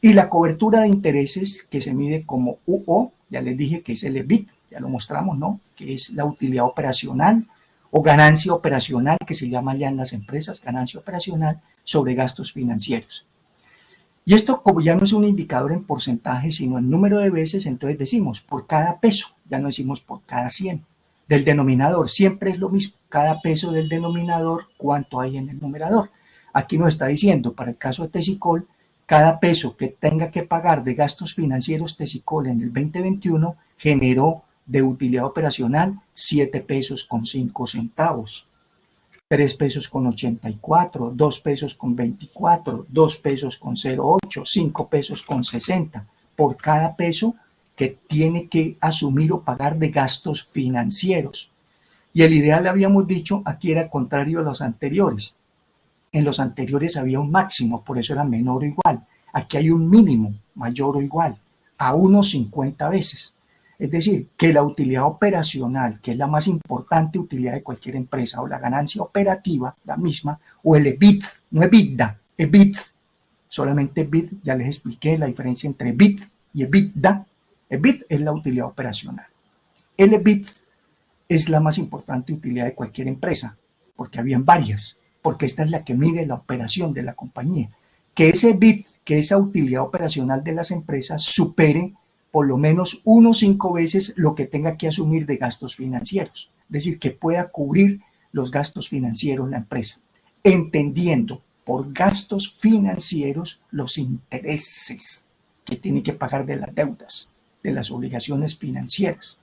Y la cobertura de intereses que se mide como UO, ya les dije que es el EBIT, ya lo mostramos, ¿no? Que es la utilidad operacional o ganancia operacional, que se llama ya en las empresas, ganancia operacional sobre gastos financieros. Y esto, como ya no es un indicador en porcentaje, sino en número de veces, entonces decimos por cada peso, ya no decimos por cada 100. Del denominador, siempre es lo mismo, cada peso del denominador, cuánto hay en el numerador. Aquí nos está diciendo, para el caso de Tesicol, cada peso que tenga que pagar de gastos financieros Tesicol en el 2021 generó de utilidad operacional 7 pesos con 5 centavos. 3 pesos con 84, 2 pesos con 24, 2 pesos con 0,8, 5 pesos con 60 por cada peso que tiene que asumir o pagar de gastos financieros. Y el ideal, le habíamos dicho, aquí era contrario a los anteriores. En los anteriores había un máximo, por eso era menor o igual. Aquí hay un mínimo, mayor o igual, a unos 50 veces. Es decir, que la utilidad operacional, que es la más importante utilidad de cualquier empresa, o la ganancia operativa, la misma, o el EBIT, no EBITDA, EBIT, solamente EBIT, ya les expliqué la diferencia entre EBIT y EBITDA. EBIT es la utilidad operacional. El EBIT es la más importante utilidad de cualquier empresa, porque habían varias, porque esta es la que mide la operación de la compañía. Que ese EBIT, que esa utilidad operacional de las empresas supere por lo menos 1,5 veces lo que tenga que asumir de gastos financieros. Es decir, que pueda cubrir los gastos financieros la empresa, entendiendo por gastos financieros los intereses que tiene que pagar de las deudas, de las obligaciones financieras.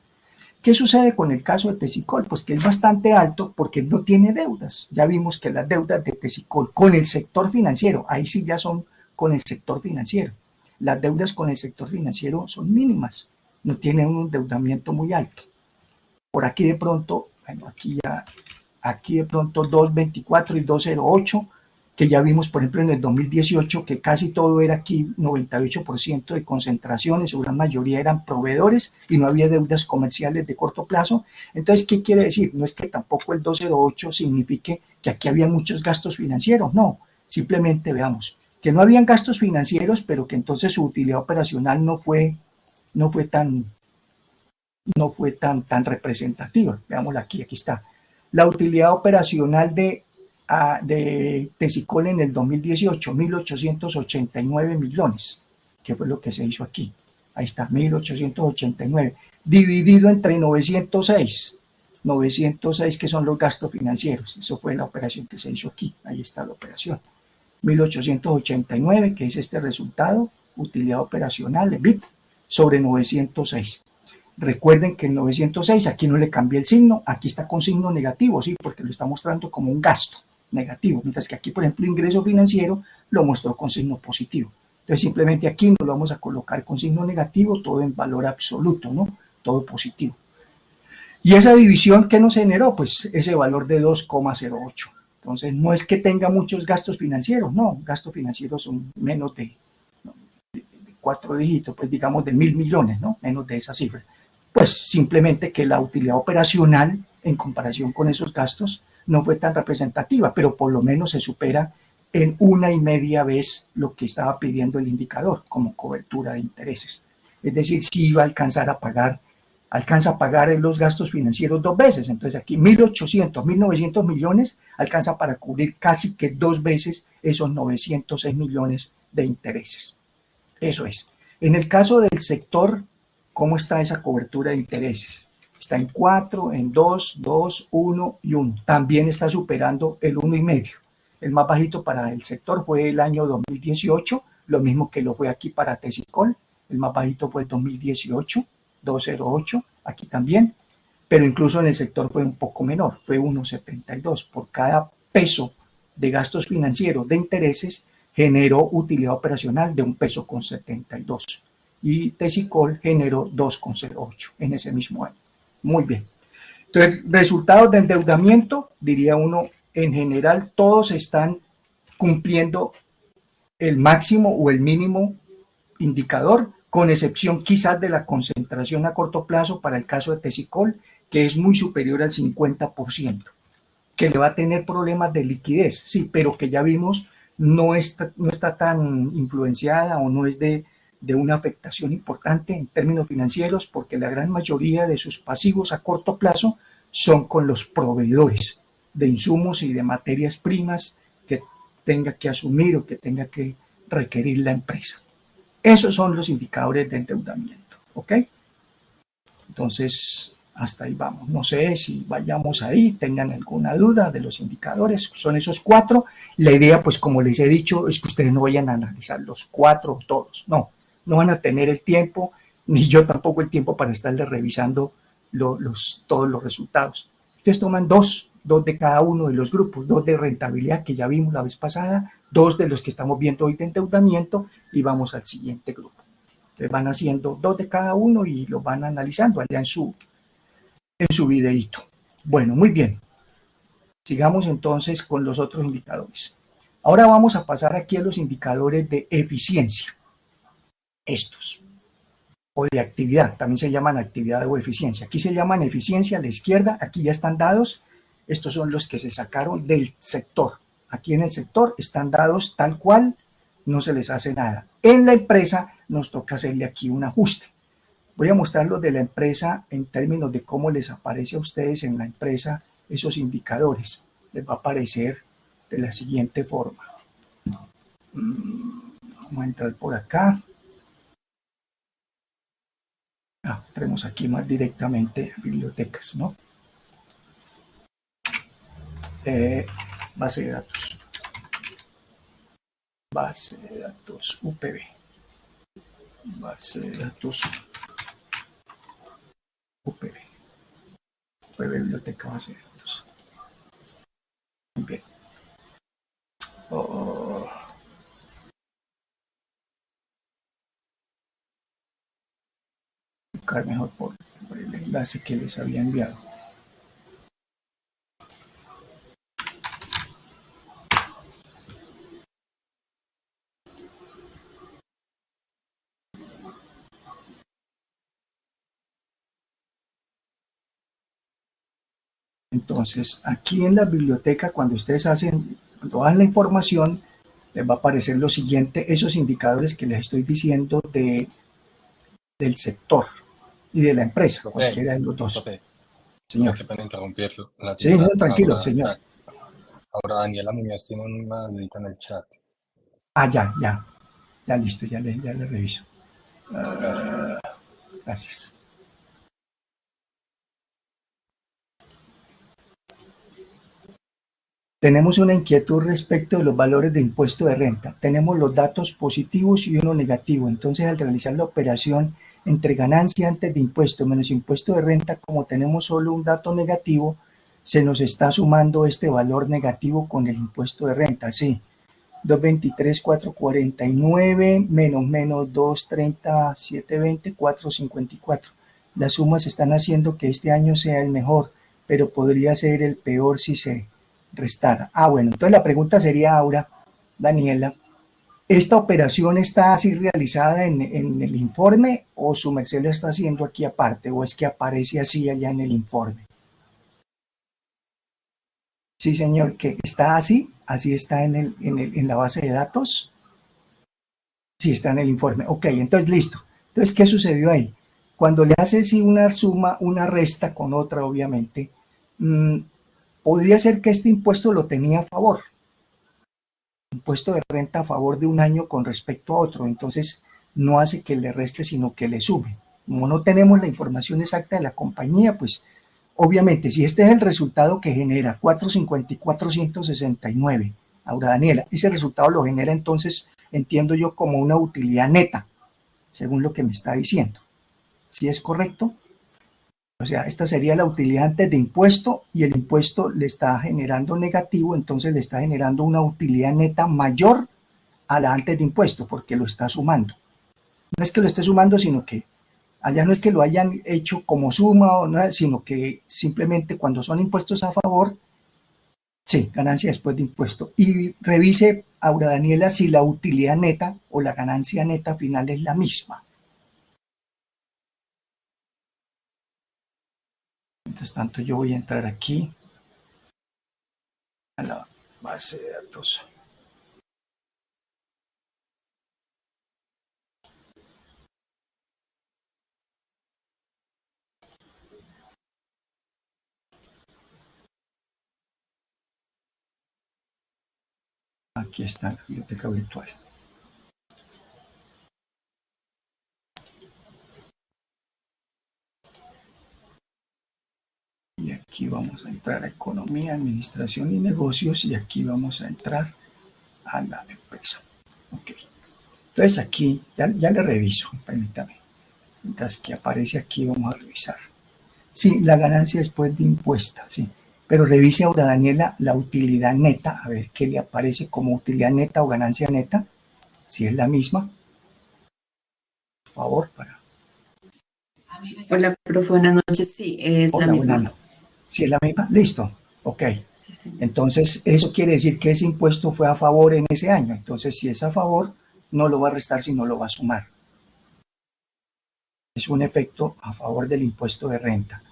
¿Qué sucede con el caso de Tesicol? Pues que es bastante alto porque no tiene deudas. Ya vimos que las deudas de Tesicol con el sector financiero, ahí sí ya son con el sector financiero. Las deudas con el sector financiero son mínimas, no tienen un endeudamiento muy alto. Por aquí de pronto, bueno, aquí de pronto 2.24 y 2.08, que ya vimos, por ejemplo, en el 2018, que casi todo era aquí 98% de concentración, en su gran mayoría eran proveedores y no había deudas comerciales de corto plazo. Entonces, ¿qué quiere decir? No es que tampoco el 2.08 signifique que aquí había muchos gastos financieros, no, simplemente veamos que no habían gastos financieros, pero que entonces su utilidad operacional no fue tan representativa. Veámosla aquí está. La utilidad operacional de Tesicol en el 2018, 1.889 millones, que fue lo que se hizo aquí. Ahí está, 1.889, dividido entre 906 que son los gastos financieros. Eso fue la operación que se hizo aquí. Ahí está la operación. 1.889, que es este resultado, utilidad operacional, EBIT, sobre 906. Recuerden que el 906, aquí no le cambié el signo, aquí está con signo negativo, ¿sí? Porque lo está mostrando como un gasto negativo, mientras que aquí, por ejemplo, ingreso financiero lo mostró con signo positivo. Entonces, simplemente aquí nos lo vamos a colocar con signo negativo, todo en valor absoluto, ¿no? Todo positivo. Y esa división, ¿qué nos generó? Pues ese valor de 2,08. Entonces, no es que tenga muchos gastos financieros, no, gastos financieros son menos de 4 dígitos, pues digamos de 1.000 millones, ¿no? Menos de esa cifra. Pues simplemente que la utilidad operacional en comparación con esos gastos no fue tan representativa, pero por lo menos se supera en 1,5 vez lo que estaba pidiendo el indicador como cobertura de intereses. Es decir, si iba a alcanzar a pagar, alcanza a pagar los gastos financieros 2 veces. Entonces aquí 1.800, 1.900 millones alcanza para cubrir casi que 2 veces esos 906 millones de intereses. Eso es. En el caso del sector, ¿cómo está esa cobertura de intereses? Está en 4, en 2, 2, 1 y 1. También está superando el 1,5. El más bajito para el sector fue el año 2018, lo mismo que lo fue aquí para Tesicol. El más bajito fue el 2018, 2,08, aquí también. Pero incluso en el sector fue un poco menor, fue 1,72. Por cada peso de gastos financieros de intereses, generó utilidad operacional de 1,72 pesos. Y Tesicol generó 2,08 en ese mismo año. Muy bien. Entonces, resultados de endeudamiento, diría uno, en general todos están cumpliendo el máximo o el mínimo indicador, con excepción quizás de la concentración a corto plazo para el caso de Tesicol, que es muy superior al 50%, que le va a tener problemas de liquidez, sí, pero que ya vimos no está tan influenciada o no es de una afectación importante en términos financieros, porque la gran mayoría de sus pasivos a corto plazo son con los proveedores de insumos y de materias primas que tenga que asumir o que tenga que requerir la empresa. Esos son los indicadores de endeudamiento, ¿ok? Entonces, hasta ahí vamos. No sé si vayamos ahí, tengan alguna duda de los indicadores. Son esos 4. La idea, pues como les he dicho, es que ustedes no vayan a analizar los 4 todos. No van a tener el tiempo, ni yo tampoco el tiempo para estarles revisando todos los resultados. Ustedes toman 2 de cada uno de los grupos, 2 de rentabilidad que ya vimos la vez pasada, 2 de los que estamos viendo hoy de endeudamiento y vamos al siguiente grupo. Entonces van haciendo 2 de cada uno y lo van analizando allá en su videito. Bueno, muy bien. Sigamos entonces con los otros indicadores. Ahora vamos a pasar aquí a los indicadores de eficiencia. Estos. O de actividad, también se llaman actividad o eficiencia. Aquí se llaman eficiencia a la izquierda, aquí ya están dados. Estos son los que se sacaron del sector. Aquí en el sector están dados tal cual, no se les hace nada. En la empresa nos toca hacerle aquí un ajuste. Voy a mostrar los de la empresa en términos de cómo les aparece a ustedes en la empresa esos indicadores. Les va a aparecer de la siguiente forma. Vamos a entrar por acá. Entremos aquí más directamente a bibliotecas, ¿no? Base de datos. Base de datos UPB. Base de datos UPB. UPB biblioteca base de datos. Muy bien. Buscar mejor por el enlace que les había enviado. Entonces, aquí en la biblioteca, cuando dan la información, les va a aparecer lo siguiente, esos indicadores que les estoy diciendo del sector y de la empresa, Profe, cualquiera de los dos. profe, Señor. qué pena interrumpirlo. La Sí, señora tranquilo, señor. Ahora Daniela Muñoz tiene una dudita en el chat. Ya listo, ya le reviso. Gracias. Tenemos una inquietud respecto de los valores de impuesto de renta. Tenemos los datos positivos y uno negativo. Entonces, al realizar la operación entre ganancia antes de impuesto menos impuesto de renta, como tenemos solo un dato negativo, se nos está sumando este valor negativo con el impuesto de renta. Sí, 223,449 menos 230,720, 454. Las sumas están haciendo que este año sea el mejor, pero podría ser el peor si se restara. Bueno, entonces la pregunta sería ahora, Daniela, ¿esta operación está así realizada en el informe o su merced lo está haciendo aquí aparte o es que aparece así allá en el informe? Sí, señor, que está así está en la base de datos. Sí, está en el informe. Ok, entonces listo. Entonces, ¿qué sucedió ahí? Cuando le haces una suma, una resta con otra, obviamente, podría ser que este impuesto lo tenía a favor. Impuesto de renta a favor de un año con respecto a otro. Entonces, no hace que le reste, sino que le sume. Como no tenemos la información exacta de la compañía, pues obviamente, si este es el resultado que genera 454,169, ahora Daniela, ese resultado lo genera entonces, entiendo yo, como una utilidad neta, según lo que me está diciendo. ¿Sí es correcto? O sea, esta sería la utilidad antes de impuesto y el impuesto le está generando negativo, entonces le está generando una utilidad neta mayor a la antes de impuesto, porque lo está sumando. No es que lo esté sumando, sino que allá no es que lo hayan hecho como suma o nada, sino que simplemente cuando son impuestos a favor, sí, ganancia después de impuesto. Y revise, Aura Daniela, si la utilidad neta o la ganancia neta final es la misma. Mientras tanto, yo voy a entrar aquí a la base de datos. Aquí está la biblioteca virtual. Y aquí vamos a entrar a economía, administración y negocios y aquí vamos a entrar a la empresa. Ok. Entonces aquí ya le reviso, permítame. Mientras que aparece aquí vamos a revisar. Sí, la ganancia después de impuesta, sí. Pero revise ahora, Daniela, la utilidad neta, a ver qué le aparece como utilidad neta o ganancia neta, si es la misma. Por favor, para. Hola, profe, buenas noches. Sí, es Hola, la misma. buenas. Si es la misma, listo. Ok. Sí. Entonces, eso quiere decir que ese impuesto fue a favor en ese año. Entonces, si es a favor, no lo va a restar, sino lo va a sumar. Es un efecto a favor del impuesto de renta.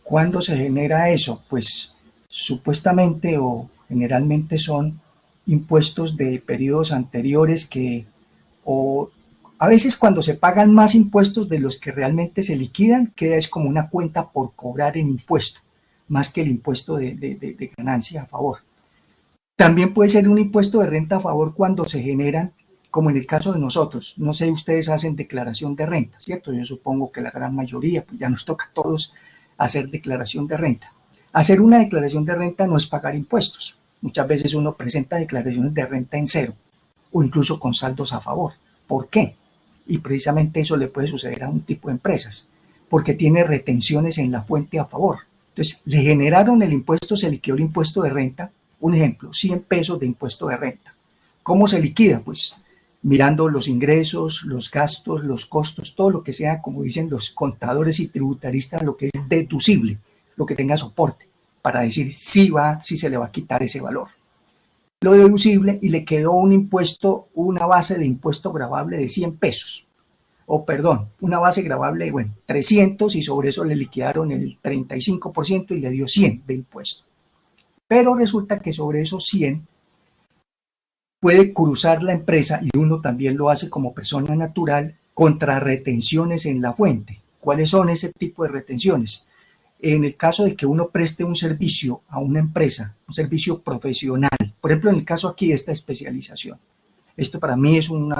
¿Cuándo se genera eso? Pues supuestamente o generalmente son impuestos de periodos anteriores que o A veces cuando se pagan más impuestos de los que realmente se liquidan, queda es como una cuenta por cobrar en impuesto, más que el impuesto de ganancia a favor. También puede ser un impuesto de renta a favor cuando se generan, como en el caso de nosotros. No sé, ustedes hacen declaración de renta, ¿cierto? Yo supongo que la gran mayoría, pues ya nos toca a todos hacer declaración de renta. Hacer una declaración de renta no es pagar impuestos. Muchas veces uno presenta declaraciones de renta en cero o incluso con saldos a favor. ¿Por qué? Y precisamente eso le puede suceder a un tipo de empresas, porque tiene retenciones en la fuente a favor. Entonces, le generaron el impuesto, se liquidó el impuesto de renta. Un ejemplo, 100 pesos de impuesto de renta. ¿Cómo se liquida? Pues mirando los ingresos, los gastos, los costos, todo lo que sea, como dicen los contadores y tributaristas, lo que es deducible, lo que tenga soporte, para decir si se le va a quitar ese valor. Lo deducible y le quedó un impuesto, una base de impuesto gravable de 100 pesos. O perdón, una base gravable de 300 y sobre eso le liquidaron el 35% y le dio 100 de impuesto. Pero resulta que sobre esos 100 puede cruzar la empresa, y uno también lo hace como persona natural, contra retenciones en la fuente. ¿Cuáles son ese tipo de retenciones? En el caso de que uno preste un servicio a una empresa, un servicio profesional, por ejemplo, en el caso aquí de esta especialización, esto para mí es un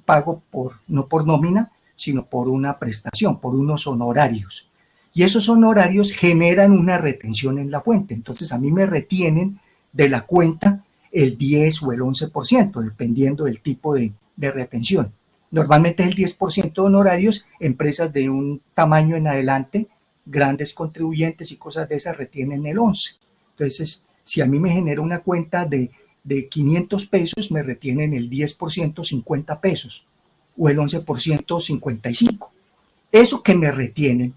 pago no por nómina, sino por una prestación, por unos honorarios. Y esos honorarios generan una retención en la fuente. Entonces a mí me retienen de la cuenta el 10 o el 11%, dependiendo del tipo de retención. Normalmente es el 10% de honorarios, empresas de un tamaño en adelante, grandes contribuyentes y cosas de esas retienen el 11%. Entonces, si a mí me genera una cuenta de 500 pesos, me retienen el 10%, 50 pesos, o el 11%, 55. Eso que me retienen,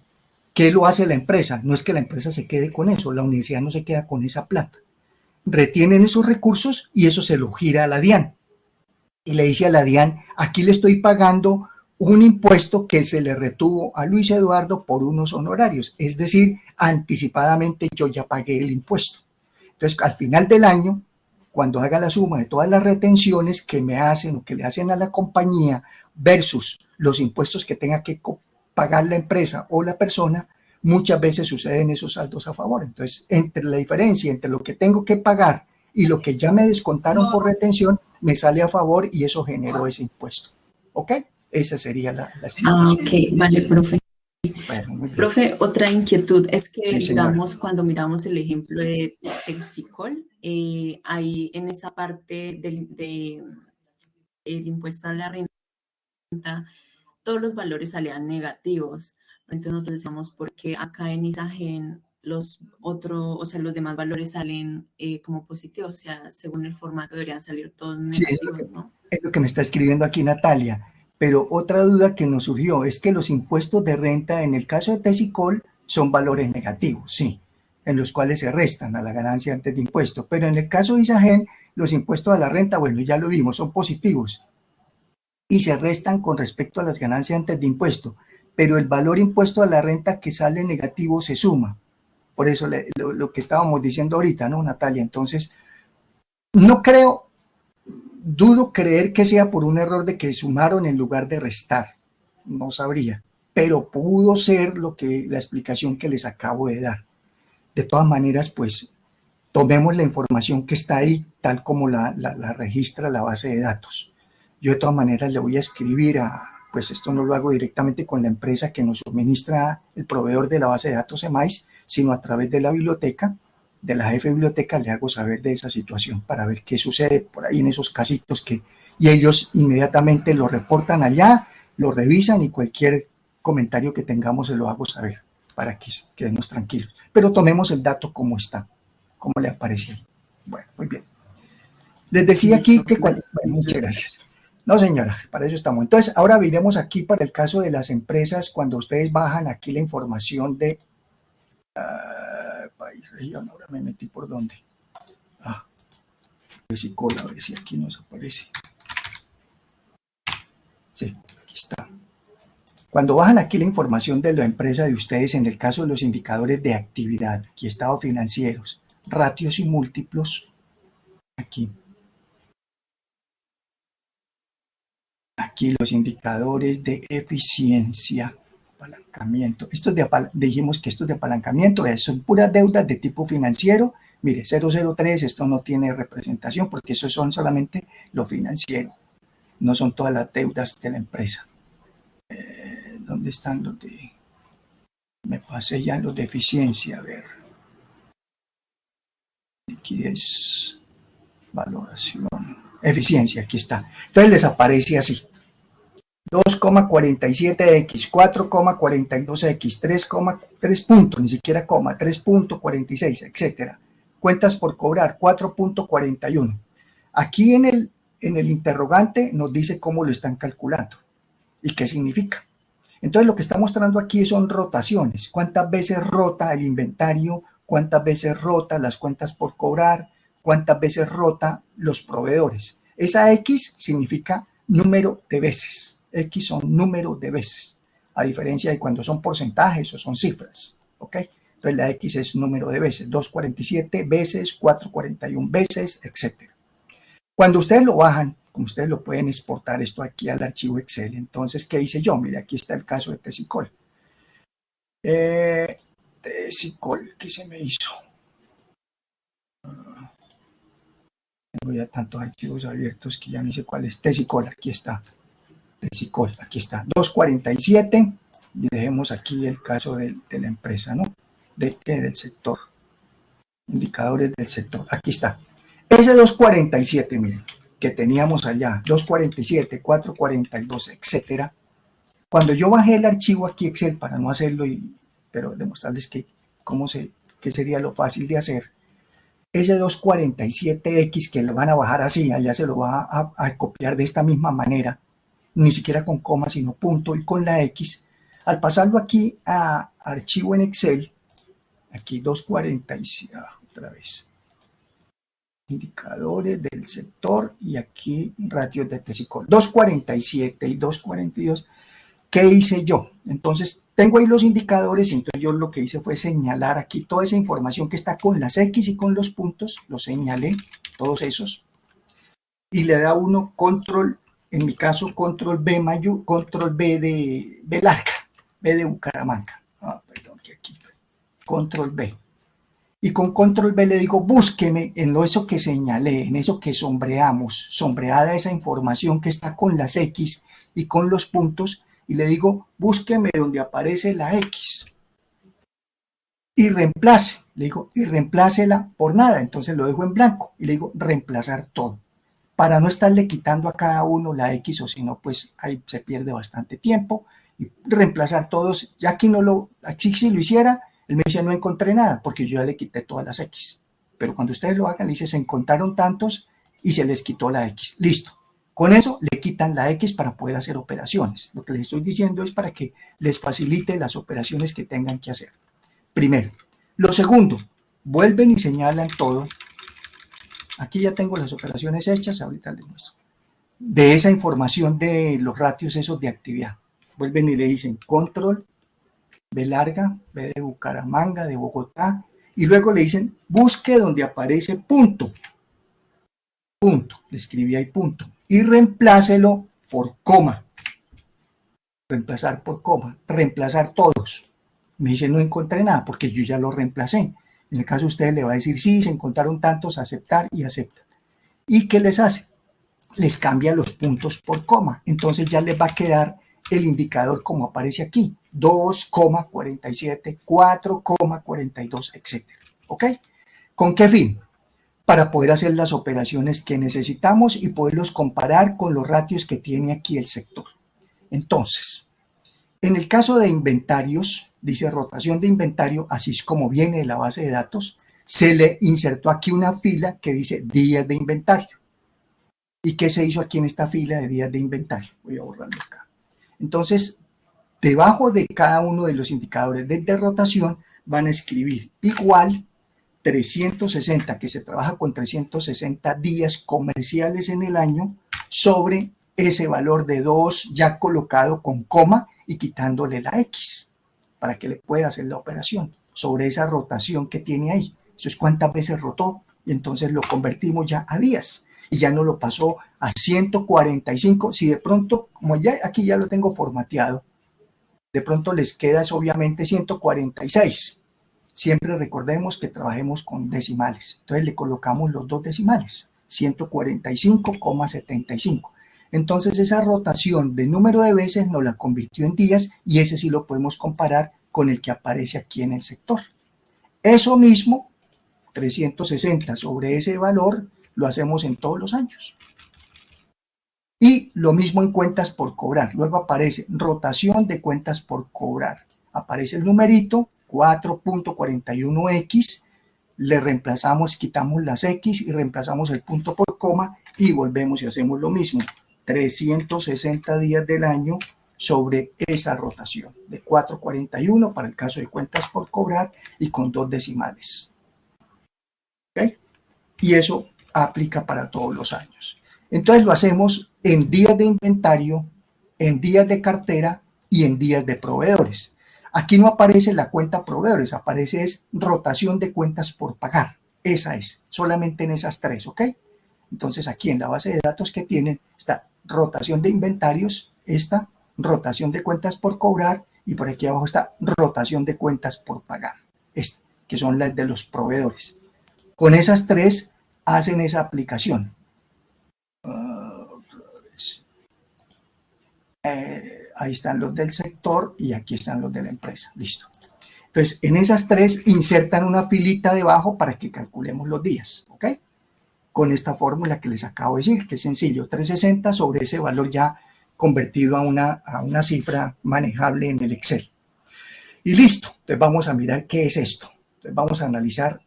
¿qué lo hace la empresa? No es que la empresa se quede con eso, la universidad no se queda con esa plata. Retienen esos recursos y eso se lo gira a la DIAN. Y le dice a la DIAN, aquí le estoy pagando un impuesto que se le retuvo a Luis Eduardo por unos honorarios. Es decir, anticipadamente yo ya pagué el impuesto. Entonces, al final del año, cuando haga la suma de todas las retenciones que me hacen o que le hacen a la compañía versus los impuestos que tenga que pagar la empresa o la persona, muchas veces suceden esos saldos a favor. Entonces, entre la diferencia entre lo que tengo que pagar y lo que ya me descontaron por retención, me sale a favor y eso generó ese impuesto. ¿Ok? Esa sería la explicación. Ok, vale, profe. Bueno, muy bien. Profe, otra inquietud es que, Sí, digamos, cuando miramos el ejemplo de Texicol, ahí en esa parte del impuesto a la renta, todos los valores salían negativos. Entonces nosotros decíamos, ¿por qué acá en Isagen los demás valores salen como positivos? O sea, según el formato deberían salir todos negativos, sí, ¿no? Es lo que me está escribiendo aquí Natalia. Pero otra duda que nos surgió es que los impuestos de renta en el caso de Texicol son valores negativos, sí, en los cuales se restan a la ganancia antes de impuesto. Pero en el caso de Isagen, los impuestos a la renta, bueno, ya lo vimos, son positivos y se restan con respecto a las ganancias antes de impuesto. Pero el valor impuesto a la renta que sale negativo se suma. Por eso lo que estábamos diciendo ahorita, ¿no, Natalia? Entonces, no creo, dudo creer que sea por un error de que sumaron en lugar de restar, no sabría, pero pudo ser la explicación que les acabo de dar. De todas maneras, pues tomemos la información que está ahí tal como la registra la base de datos. Yo de todas maneras le voy a escribir pues esto no lo hago directamente con la empresa que nos suministra el proveedor de la base de datos EMAIS, sino a través de la biblioteca, de la jefe de biblioteca, le hago saber de esa situación para ver qué sucede por ahí en esos casitos y ellos inmediatamente lo reportan allá, lo revisan y cualquier comentario que tengamos se lo hago saber para que quedemos tranquilos. Pero tomemos el dato como está, como le aparece ahí. Bueno, muy bien. Les decía aquí que bueno, muchas gracias. No, señora, para eso estamos. Entonces, ahora veremos aquí para el caso de las empresas, cuando ustedes bajan aquí la información de país, región, ahora me metí por dónde. A ver si aquí nos aparece. Sí, aquí está. Cuando bajan aquí la información de la empresa de ustedes, en el caso de los indicadores de actividad, aquí estados financieros, ratios y múltiplos, aquí aquí los indicadores de eficiencia, apalancamiento. Dijimos que estos de apalancamiento son puras deudas de tipo financiero. Mire, 003, esto no tiene representación porque eso son solamente lo financiero, no son todas las deudas de la empresa. ¿Dónde están los de...? Me pasé ya los de eficiencia, a ver. Liquidez, valoración, eficiencia, aquí está. Entonces les aparece así. 2,47x, 4,42x, 3 puntos, ni siquiera coma, 3.46, etcétera. Cuentas por cobrar, 4.41. Aquí en el interrogante nos dice cómo lo están calculando y qué significa. Entonces lo que está mostrando aquí son rotaciones. ¿Cuántas veces rota el inventario? ¿Cuántas veces rota las cuentas por cobrar? ¿Cuántas veces rota los proveedores? Esa X significa número de veces. X son número de veces, a diferencia de cuando son porcentajes o son cifras, ¿ok? Entonces la X es número de veces, 247 veces, 441 veces, etc. Cuando ustedes lo bajan, como ustedes lo pueden exportar esto aquí al archivo Excel, entonces, ¿qué hice yo? Mire, aquí está el caso de Tesicol. Tesicol, ¿qué se me hizo? Tengo ya tantos archivos abiertos que ya no sé cuál es. Tesicol, aquí está. Tesicol, aquí está, 247, y dejemos aquí el caso de la empresa, ¿no? Del sector, indicadores del sector, aquí está. Ese 247, miren, que teníamos allá, 247, 442, etcétera. Cuando yo bajé el archivo aquí Excel, para no hacerlo, pero demostrarles qué sería lo fácil de hacer, ese 247X que lo van a bajar así, allá se lo va a copiar de esta misma manera, ni siquiera con coma, sino punto y con la X. Al pasarlo aquí a archivo en Excel, aquí 247, otra vez, indicadores del sector y aquí ratios de Tesicol, 247 y 242. ¿Qué hice yo? Entonces tengo ahí los indicadores y entonces yo lo que hice fue señalar aquí toda esa información que está con las X y con los puntos, los señalé, todos esos, y le da uno control, en mi caso control B control B de B larga, B de Bucaramanga, perdón, que aquí, control B. Y con control B le digo, búsqueme en eso que señalé, en eso que sombreamos, sombreada esa información que está con las X y con los puntos, y le digo, búsqueme donde aparece la X. Y reemplace, le digo, y reemplácela por nada, entonces lo dejo en blanco, y le digo, reemplazar todo, para no estarle quitando a cada uno la X, o si no, pues ahí se pierde bastante tiempo, y reemplazar todos, ya aquí aquí si lo hiciera, él me decía, no encontré nada, porque yo ya le quité todas las X. Pero cuando ustedes lo hagan, le dice, se encontraron tantos y se les quitó la X. Listo. Con eso le quitan la X para poder hacer operaciones. Lo que les estoy diciendo es para que les facilite las operaciones que tengan que hacer. Primero. Lo segundo, vuelven y señalan todo. Aquí ya tengo las operaciones hechas, ahorita les muestro. De esa información de los ratios esos de actividad. Vuelven y le dicen control B larga, B de Bucaramanga, de Bogotá, y luego le dicen, busque donde aparece punto, le escribí ahí punto, y reemplácelo por coma, reemplazar por coma, reemplazar todos. Me dice, no encontré nada, porque yo ya lo reemplacé. En el caso de ustedes le va a decir, sí, se encontraron tantos, aceptar y aceptan. ¿Y qué les hace? Les cambia los puntos por coma, entonces ya les va a quedar el indicador como aparece aquí, 2,47, 4,42, etc. ¿Ok? ¿Con qué fin? Para poder hacer las operaciones que necesitamos y poderlos comparar con los ratios que tiene aquí el sector. Entonces, en el caso de inventarios, dice rotación de inventario, así es como viene de la base de datos, se le insertó aquí una fila que dice días de inventario. ¿Y qué se hizo aquí en esta fila de días de inventario? Voy a borrarlo acá. Entonces, debajo de cada uno de los indicadores de rotación van a escribir igual 360, que se trabaja con 360 días comerciales en el año, sobre ese valor de 2 ya colocado con coma y quitándole la X, para que le pueda hacer la operación, sobre esa rotación que tiene ahí. Eso es cuántas veces rotó, y entonces lo convertimos ya a días. y ya no lo pasó a 145. Si de pronto, como ya aquí ya lo tengo formateado, de pronto les queda es obviamente 146. Siempre recordemos que trabajemos con decimales. Entonces le colocamos los dos decimales, 145,75. Entonces esa rotación de número de veces nos la convirtió en días y ese sí lo podemos comparar con el que aparece aquí en el sector. Eso mismo, 360 sobre ese valor, lo hacemos en todos los años. Y lo mismo en cuentas por cobrar. Luego aparece rotación de cuentas por cobrar. Aparece el numerito 4.41x, le reemplazamos, quitamos las x y reemplazamos el punto por coma y volvemos y hacemos lo mismo. 360 días del año sobre esa rotación de 4.41 para el caso de cuentas por cobrar y con dos decimales. ¿Okay? Y eso aplica para todos los años. Entonces lo hacemos en días de inventario, en días de cartera y en días de proveedores. Aquí no aparece la cuenta proveedores, aparece es rotación de cuentas por pagar. Esa es, solamente en esas tres, ¿ok? Entonces aquí en la base de datos que tienen está rotación de inventarios, esta rotación de cuentas por cobrar y por aquí abajo está rotación de cuentas por pagar, esta, que son las de los proveedores. Con esas tres hacen esa aplicación. Ahí están los del sector y aquí están los de la empresa. Listo. Entonces, en esas tres insertan una filita debajo para que calculemos los días, ¿ok? Con esta fórmula que les acabo de decir, que es sencillo, 360 sobre ese valor ya convertido a una cifra manejable en el Excel. Y listo. Entonces, vamos a mirar qué es esto. Entonces, vamos a analizar,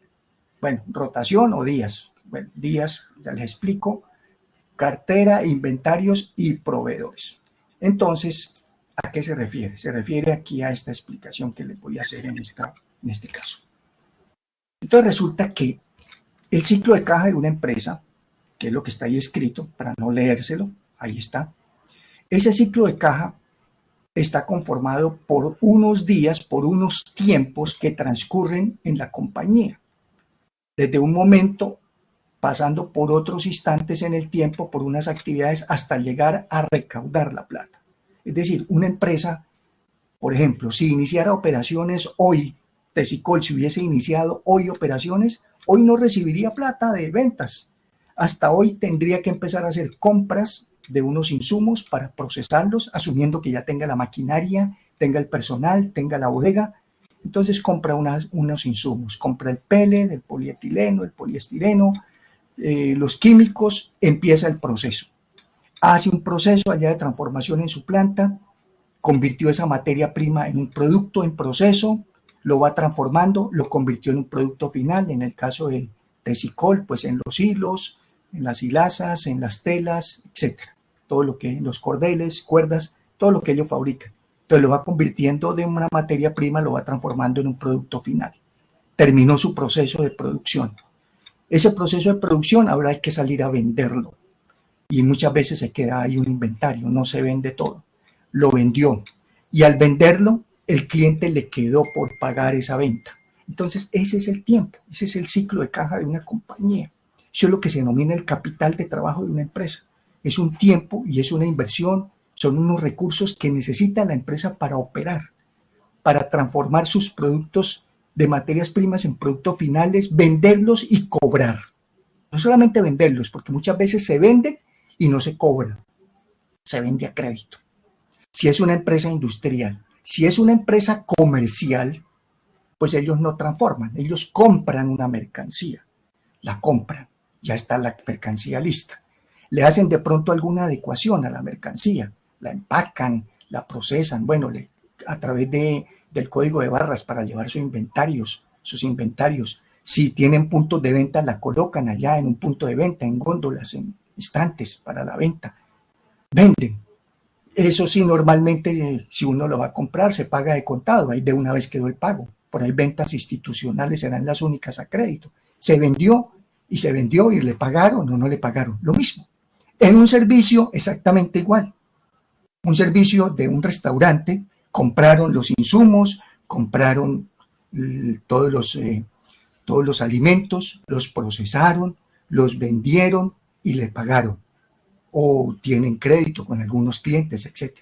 bueno, rotación o días. Bueno, días, ya les explico. Cartera, inventarios y proveedores. Entonces, ¿a qué se refiere? Se refiere aquí a esta explicación que les voy a hacer en este caso. Entonces resulta que el ciclo de caja de una empresa, que es lo que está ahí escrito, para no leérselo, ahí está. Ese ciclo de caja está conformado por unos días, por unos tiempos que transcurren en la compañía. Desde un momento, pasando por otros instantes en el tiempo, por unas actividades, hasta llegar a recaudar la plata. Es decir, una empresa, por ejemplo, si iniciara operaciones hoy, Tesicol, si hubiese iniciado hoy operaciones, hoy no recibiría plata de ventas. Hasta hoy tendría que empezar a hacer compras de unos insumos para procesarlos, asumiendo que ya tenga la maquinaria, tenga el personal, tenga la bodega. Entonces compra unos insumos, compra el pellet, el polietileno, el poliestireno, los químicos, empieza el proceso. Hace un proceso allá de transformación en su planta, convirtió esa materia prima en un producto en proceso, lo va transformando, lo convirtió en un producto final, en el caso de Tesicol, pues en los hilos, en las hilazas, en las telas, etcétera. Todo lo que, los cordeles, cuerdas, todo lo que ellos fabrican. Entonces lo va convirtiendo de una materia prima, lo va transformando en un producto final. Terminó su proceso de producción. Ese proceso de producción ahora hay que salir a venderlo. Y muchas veces se queda ahí un inventario, no se vende todo. Lo vendió. Y al venderlo, el cliente le quedó por pagar esa venta. Entonces, ese es el tiempo, ese es el ciclo de caja de una compañía. Eso es lo que se denomina el capital de trabajo de una empresa. Es un tiempo y es una inversión, son unos recursos que necesita la empresa para operar, para transformar sus productos de materias primas en productos finales, venderlos y cobrar. No solamente venderlos, porque muchas veces se venden y no se cobran, se vende a crédito. Si es una empresa industrial, si es una empresa comercial, pues ellos no transforman, ellos compran una mercancía, la compran, ya está la mercancía lista. Le hacen de pronto alguna adecuación a la mercancía, la empacan, la procesan, bueno, a través del código de barras para llevar sus inventarios. Si tienen puntos de venta, la colocan allá en un punto de venta, en góndolas, en estantes para la venta. Venden. Eso sí, normalmente si uno lo va a comprar, se paga de contado, ahí de una vez quedó el pago. Por ahí ventas institucionales serán las únicas a crédito. Se vendió y le pagaron o no le pagaron. Lo mismo. En un servicio exactamente igual. Un servicio de un restaurante, compraron los insumos, compraron todos los alimentos, los procesaron, los vendieron y le pagaron, o tienen crédito con algunos clientes, etc.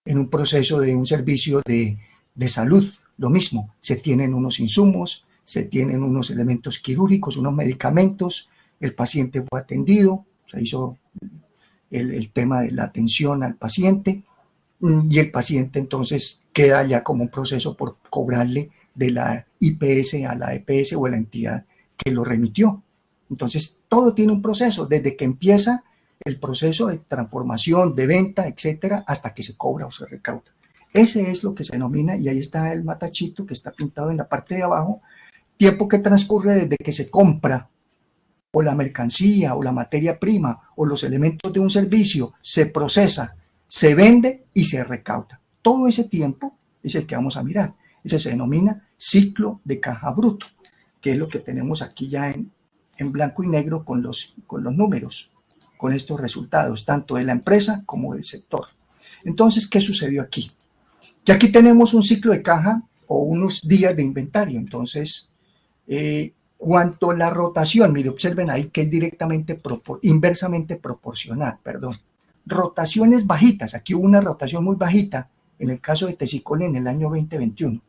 En un proceso de un servicio de salud, lo mismo, se tienen unos insumos, se tienen unos elementos quirúrgicos, unos medicamentos, el paciente fue atendido, se hizo el tema de la atención al paciente, y el paciente entonces queda ya como un proceso por cobrarle de la IPS a la EPS o a la entidad que lo remitió. Entonces, todo tiene un proceso, desde que empieza el proceso de transformación, de venta, etcétera, hasta que se cobra o se recauda. Ese es lo que se denomina, y ahí está el matachito que está pintado en la parte de abajo, tiempo que transcurre desde que se compra o la mercancía o la materia prima o los elementos de un servicio, se procesa, se vende y se recauda. Todo ese tiempo es el que vamos a mirar. Ese se denomina ciclo de caja bruto, que es lo que tenemos aquí ya en blanco y negro con los números, con estos resultados, tanto de la empresa como del sector. Entonces, ¿qué sucedió aquí? Que aquí tenemos un ciclo de caja o unos días de inventario. Entonces, cuanto la rotación, mire, observen ahí que es directamente, inversamente proporcional, perdón. Rotaciones bajitas, aquí hubo una rotación muy bajita, en el caso de Tesicol en el año 2021.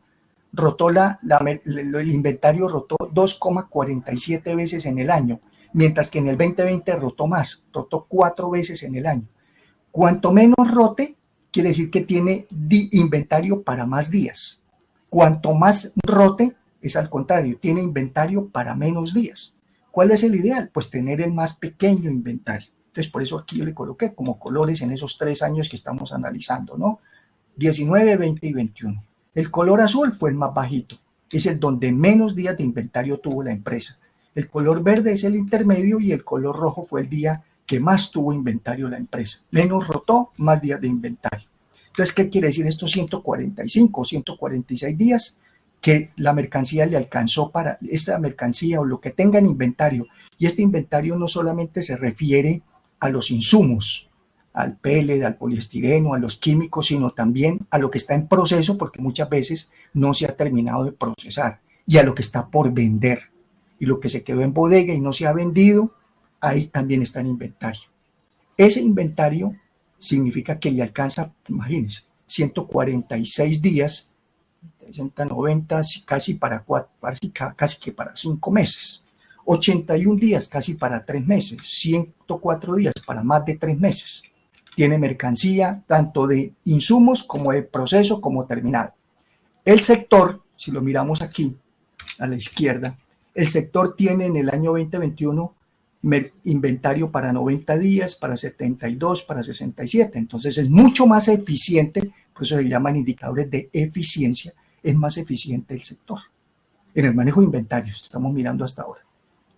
Rotó el inventario rotó 2,47 veces en el año, mientras que en el 2020 rotó más, rotó 4 veces en el año. Cuanto menos rote, quiere decir que tiene inventario para más días. Cuanto más rote, es al contrario, tiene inventario para menos días. ¿Cuál es el ideal? Pues tener el más pequeño inventario. Entonces, por eso aquí yo le coloqué como colores en esos 3 años que estamos analizando, ¿no? 19, 20 y 21. El color azul fue el más bajito, es el donde menos días de inventario tuvo la empresa. El color verde es el intermedio y el color rojo fue el día que más tuvo inventario la empresa. Menos rotó, más días de inventario. Entonces, ¿qué quiere decir estos 145 o 146 días? Que la mercancía le alcanzó para esta mercancía o lo que tenga en inventario. Y este inventario no solamente se refiere a los insumos, al pellet, al poliestireno, a los químicos, sino también a lo que está en proceso, porque muchas veces no se ha terminado de procesar, y a lo que está por vender. Y lo que se quedó en bodega y no se ha vendido, ahí también está en inventario. Ese inventario significa que le alcanza, imagínense, 146 días, 60, 90, casi que para 5 meses. 81 días casi para 3 meses, 104 días para más de 3 meses. Tiene mercancía tanto de insumos como de proceso como terminado. El sector, si lo miramos aquí a la izquierda, el sector tiene en el año 2021 inventario para 90 días, para 72, para 67. Entonces es mucho más eficiente, por eso se llaman indicadores de eficiencia, es más eficiente el sector. En el manejo de inventarios, estamos mirando hasta ahora.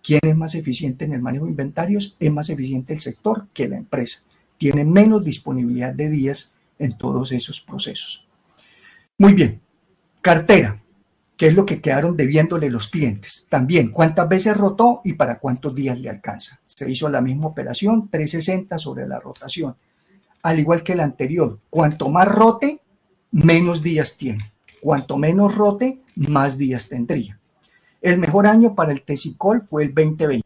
¿Quién es más eficiente en el manejo de inventarios? Es más eficiente el sector que la empresa. Tiene menos disponibilidad de días en todos esos procesos. Muy bien, cartera, ¿qué es lo que quedaron debiéndole los clientes? También, ¿cuántas veces rotó y para cuántos días le alcanza? Se hizo la misma operación, 360 sobre la rotación. Al igual que la anterior, cuanto más rote, menos días tiene. Cuanto menos rote, más días tendría. El mejor año para el Tesicol fue el 2020.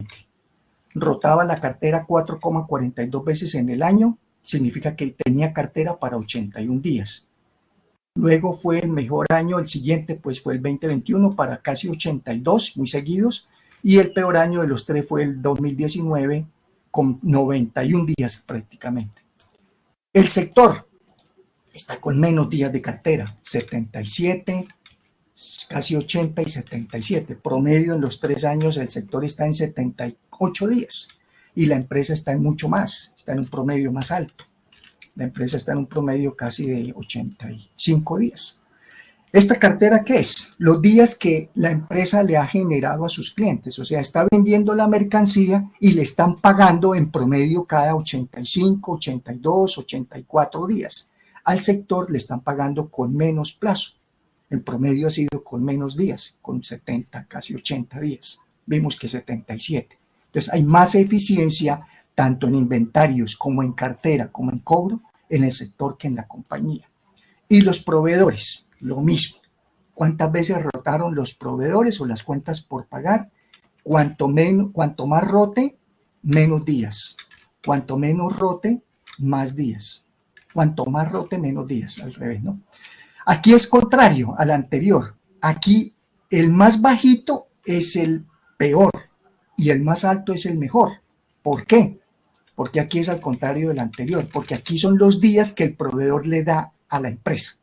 Rotaba la cartera 4,42 veces en el año, significa que tenía cartera para 81 días. Luego fue el mejor año, el siguiente pues fue el 2021 para casi 82, muy seguidos, y el peor año de los 3 fue el 2019 con 91 días prácticamente. El sector está con menos días de cartera, 77, casi 80 y 77. Promedio en los 3 años el sector está en 78 días y la empresa está en mucho más, está en un promedio más alto. La empresa está en un promedio casi de 85 días. ¿Esta cartera qué es? Los días que la empresa le ha generado a sus clientes, o sea, está vendiendo la mercancía y le están pagando en promedio cada 85, 82, 84 días. Al sector le están pagando con menos plazo. En promedio ha sido con menos días, con 70, casi 80 días. Vimos que 77. Entonces hay más eficiencia tanto en inventarios como en cartera, como en cobro, en el sector que en la compañía. Y los proveedores, lo mismo. ¿Cuántas veces rotaron los proveedores o las cuentas por pagar? Cuanto más rote, menos días. Cuanto menos rote, más días. Cuanto más rote, menos días, al revés, ¿no? Aquí es contrario al anterior. Aquí el más bajito es el peor y el más alto es el mejor. ¿Por qué? Porque aquí es al contrario del anterior, porque aquí son los días que el proveedor le da a la empresa.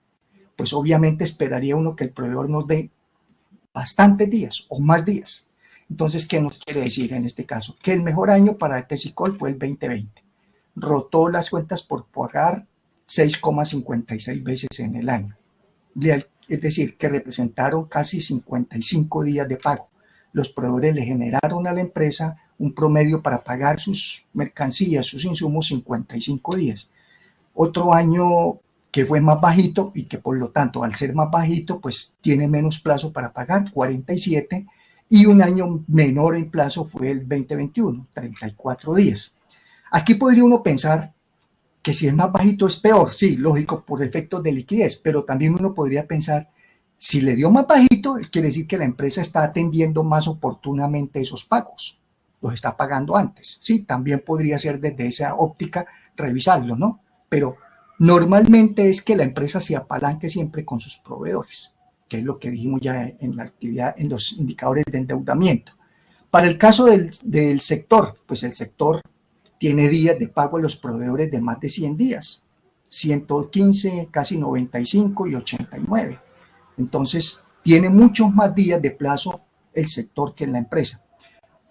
Pues obviamente esperaría uno que el proveedor nos dé bastantes días o más días. Entonces, ¿qué nos quiere decir en este caso? Que el mejor año para Tesicol fue el 2020. Rotó las cuentas por pagar 6,56 veces en el año. Es decir, que representaron casi 55 días de pago. Los proveedores le generaron a la empresa un promedio para pagar sus mercancías, sus insumos, 55 días. Otro año que fue más bajito y que por lo tanto al ser más bajito pues tiene menos plazo para pagar, 47, y un año menor en plazo fue el 2021, 34 días. Aquí podría uno pensar que si es más bajito es peor, sí, lógico, por efectos de liquidez, pero también uno podría pensar, si le dio más bajito, quiere decir que la empresa está atendiendo más oportunamente esos pagos, los está pagando antes, sí, también podría ser desde esa óptica revisarlo, ¿no? Pero normalmente es que la empresa se apalanque siempre con sus proveedores, que es lo que dijimos ya en la actividad, en los indicadores de endeudamiento. Para el caso del sector, pues el sector tiene días de pago a los proveedores de más de 100 días, 115, casi 95 y 89. Entonces, tiene muchos más días de plazo el sector que en la empresa.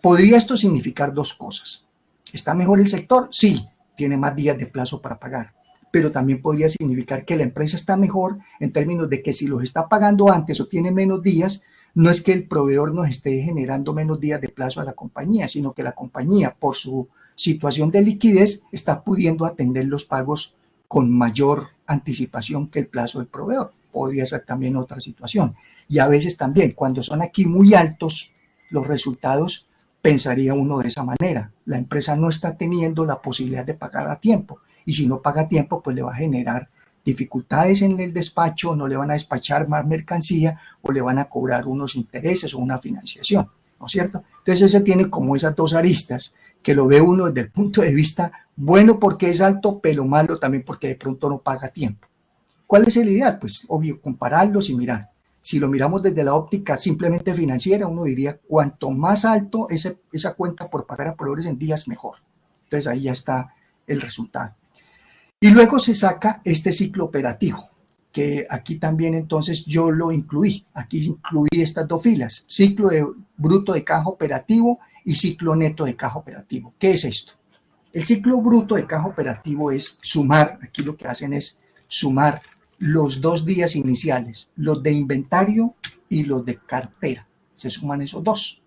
¿Podría esto significar dos cosas? ¿Está mejor el sector? Sí, tiene más días de plazo para pagar, pero también podría significar que la empresa está mejor en términos de que si los está pagando antes o tiene menos días, no es que el proveedor nos esté generando menos días de plazo a la compañía, sino que la compañía, por su situación de liquidez, está pudiendo atender los pagos con mayor anticipación que el plazo del proveedor. Podría ser también otra situación. Y a veces también, cuando son aquí muy altos los resultados, pensaría uno de esa manera. La empresa no está teniendo la posibilidad de pagar a tiempo. Y si no paga a tiempo, pues le va a generar dificultades en el despacho, no le van a despachar más mercancía o le van a cobrar unos intereses o una financiación, ¿no es cierto? Entonces ese tiene como esas dos aristas que lo ve uno desde el punto de vista bueno porque es alto, pero malo también porque de pronto no paga a tiempo. ¿Cuál es el ideal? Pues obvio, compararlos y mirar. Si lo miramos desde la óptica simplemente financiera, uno diría cuanto más alto esa cuenta por pagar a proveedores en días, mejor. Entonces ahí ya está el resultado. Y luego se saca este ciclo operativo, que aquí también entonces yo lo incluí. Aquí incluí estas dos filas, ciclo bruto de caja operativo y ciclo neto de caja operativo. ¿Qué es esto? El ciclo bruto de caja operativo es sumar, aquí lo que hacen es sumar los 2 días iniciales, los de inventario y los de cartera. Se suman esos 2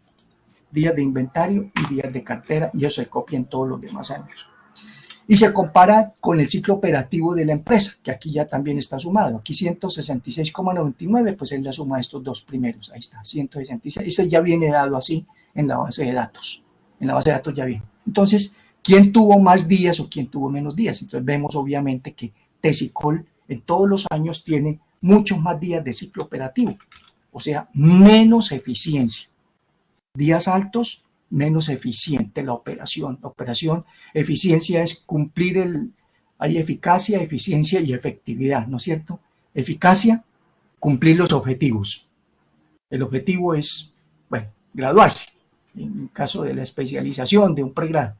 días de inventario y días de cartera y eso se copia en todos los demás años. Y se compara con el ciclo operativo de la empresa, que aquí ya también está sumado. Aquí 166,99, pues es la suma de estos dos primeros. Ahí está, 166. Este ya viene dado así en la base de datos. En la base de datos ya viene. Entonces, ¿quién tuvo más días o quién tuvo menos días? Entonces vemos obviamente que Tesicol en todos los años tiene muchos más días de ciclo operativo. O sea, menos eficiencia. Días altos, menos eficiente la operación. La operación, eficiencia es cumplir hay eficacia, eficiencia y efectividad, ¿no es cierto? Eficacia, cumplir los objetivos. El objetivo es, bueno, graduarse. En el caso de la especialización de un pregrado,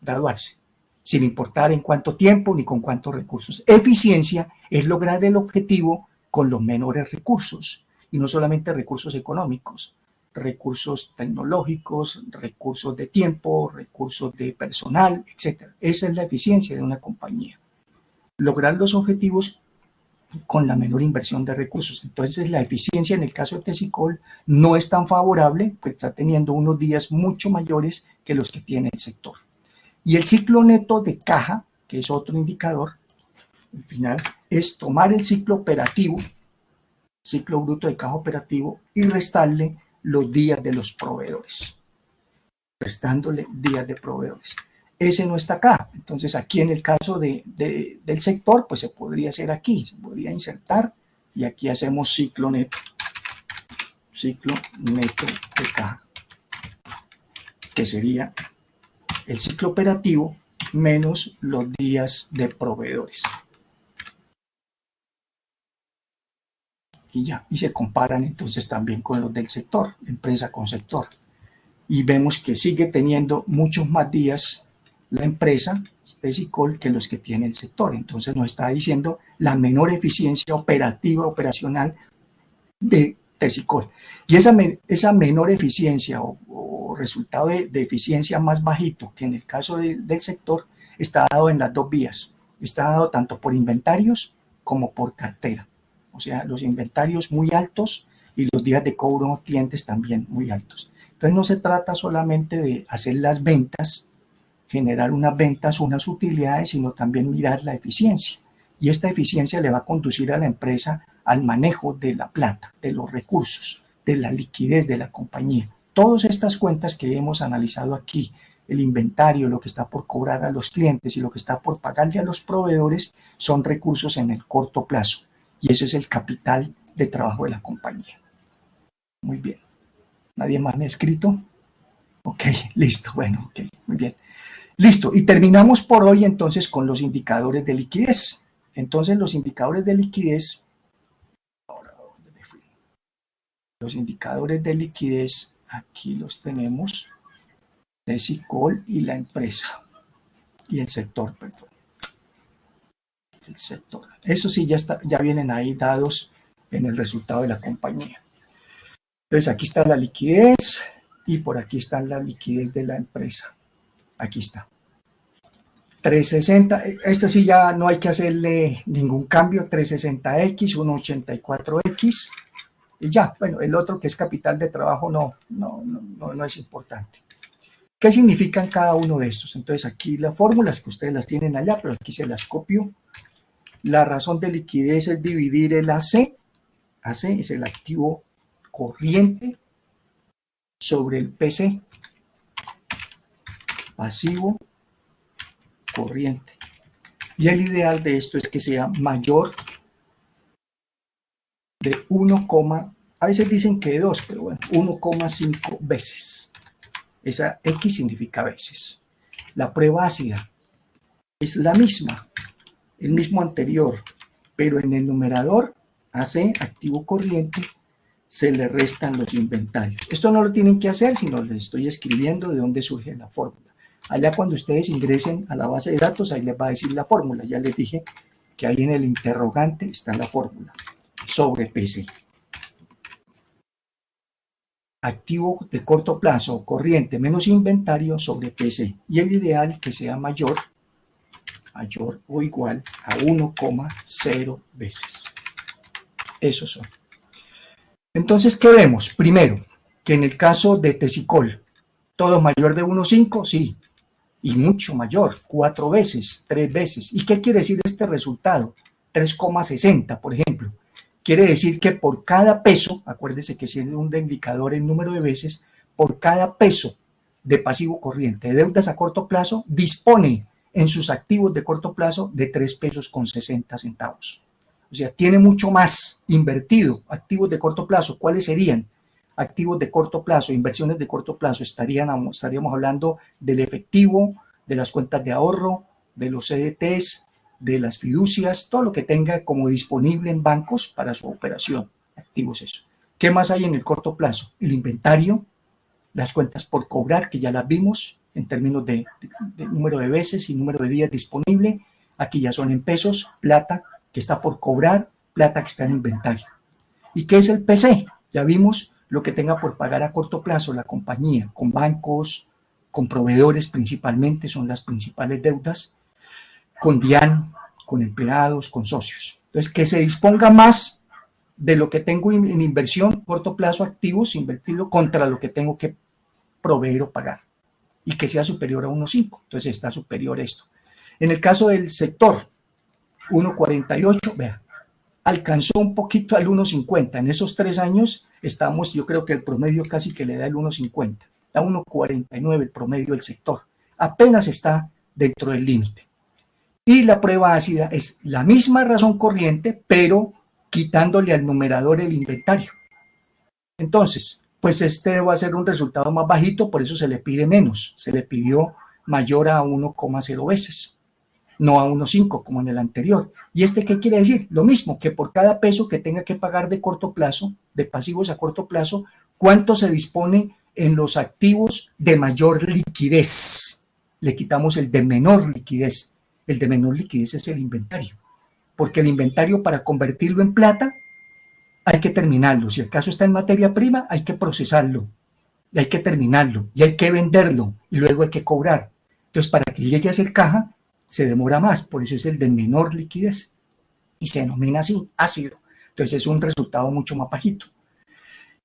graduarse, sin importar en cuánto tiempo ni con cuántos recursos. Eficiencia es lograr el objetivo con los menores recursos, y no solamente recursos económicos, recursos tecnológicos, recursos de tiempo, recursos de personal, etc. Esa es la eficiencia de una compañía. Lograr los objetivos con la menor inversión de recursos. Entonces, la eficiencia en el caso de Tesicol no es tan favorable, pues está teniendo unos días mucho mayores que los que tiene el sector. Y el ciclo neto de caja, que es otro indicador, al final, es tomar el ciclo operativo, ciclo bruto de caja operativo, y restarle los días de los proveedores, restándole días de proveedores. Ese no está acá. Entonces, aquí en el caso del sector, pues se podría hacer aquí, se podría insertar y aquí hacemos ciclo neto de caja, que sería el ciclo operativo menos los días de proveedores. Y ya, y se comparan entonces también con los del sector, empresa con sector. Y vemos que sigue teniendo muchos más días la empresa Tesicol que los que tiene el sector. Entonces nos está diciendo la menor eficiencia operativa, operacional de Tesicol. Y esa menor eficiencia o resultado de eficiencia más bajito que en el caso del sector está dado en las dos vías. Está dado tanto por inventarios como por cartera. O sea, los inventarios muy altos y los días de cobro a clientes también muy altos. Entonces no se trata solamente de hacer las ventas, generar unas ventas, unas utilidades, sino también mirar la eficiencia. Y esta eficiencia le va a conducir a la empresa al manejo de la plata, de los recursos, de la liquidez de la compañía. Todas estas cuentas que hemos analizado aquí, el inventario, lo que está por cobrar a los clientes y lo que está por pagarle a los proveedores, son recursos en el corto plazo. Y ese es el capital de trabajo de la compañía. Muy bien. ¿Nadie más me ha escrito? Ok, listo. Bueno, ok, muy bien. Listo. Y terminamos por hoy entonces con los indicadores de liquidez. Entonces los indicadores de liquidez, ahora, ¿dónde me fui? Los indicadores de liquidez, aquí los tenemos, Tesicol y la empresa, y el sector, perdón. El sector. Eso sí, ya vienen ahí dados en el resultado de la compañía. Entonces aquí está la liquidez y por aquí está la liquidez de la empresa. Aquí está. 360, este sí ya no hay que hacerle ningún cambio, 360X, 184X y ya. Bueno, el otro que es capital de trabajo no es importante. ¿Qué significan cada uno de estos? Entonces aquí las fórmulas que ustedes las tienen allá, pero aquí se las copio. La razón de liquidez es dividir el AC. AC es el activo corriente sobre el PC. Pasivo corriente. Y el ideal de esto es que sea mayor de 1, a veces dicen que 2, pero bueno, 1,5 veces. Esa X significa veces. La prueba ácida es la misma, el mismo anterior, pero en el numerador AC, activo corriente, se le restan los inventarios. Esto no lo tienen que hacer, sino les estoy escribiendo de dónde surge la fórmula. Allá cuando ustedes ingresen a la base de datos, ahí les va a decir la fórmula. Ya les dije que ahí en el interrogante está la fórmula sobre PC. Activo de corto plazo, corriente menos inventario sobre PC. Y el ideal que sea mayor o igual a 1,0 veces. Esos son. Entonces, ¿qué vemos? Primero, que en el caso de Tesicol, todo mayor de 1,5, sí. Y mucho mayor, 4 veces, 3 veces. ¿Y qué quiere decir este resultado? 3,60, por ejemplo. Quiere decir que por cada peso, acuérdese que si es un indicador en número de veces, por cada peso de pasivo corriente, de deudas a corto plazo, dispone en sus activos de corto plazo de 3 pesos con 60 centavos. O sea, tiene mucho más invertido activos de corto plazo. ¿Cuáles serían? Activos de corto plazo, inversiones de corto plazo, estaríamos hablando del efectivo, de las cuentas de ahorro, de los CDTs, de las fiducias, todo lo que tenga como disponible en bancos para su operación. Activos eso. ¿Qué más hay en el corto plazo? El inventario, las cuentas por cobrar, que ya las vimos en términos de número de veces y número de días disponible. Aquí ya son en pesos, plata que está por cobrar, plata que está en inventario. ¿Y qué es el PC? Ya vimos lo que tenga por pagar a corto plazo la compañía, con bancos, con proveedores principalmente, son las principales deudas, con DIAN, con empleados, con socios. Entonces, que se disponga más de lo que tengo en inversión, corto plazo, activos, invertido, contra lo que tengo que proveer o pagar, y que sea superior a 1,5. Entonces, está superior esto. En el caso del sector, 1,48, vea, alcanzó un poquito al 1,50. En esos 3 años estamos, yo creo que el promedio casi que le da el 1,50. Da 1,49 el promedio del sector. Apenas está dentro del límite. Y la prueba ácida es la misma razón corriente, pero quitándole al numerador el inventario. Entonces, pues este va a ser un resultado más bajito, por eso se le pide menos. Se le pidió mayor a 1,0 veces, no a 1,5 como en el anterior. ¿Y qué quiere decir? Lo mismo, que por cada peso que tenga que pagar de corto plazo, de pasivos a corto plazo, ¿cuánto se dispone en los activos de mayor liquidez? Le quitamos el de menor liquidez. El de menor liquidez es el inventario, porque el inventario, para convertirlo en plata, hay que terminarlo. Si el caso está en materia prima, hay que procesarlo, y hay que terminarlo, y hay que venderlo, y luego hay que cobrar. Entonces, para que llegue a ser caja, se demora más, por eso es el de menor liquidez, y se denomina así, ácido. Entonces es un resultado mucho más bajito.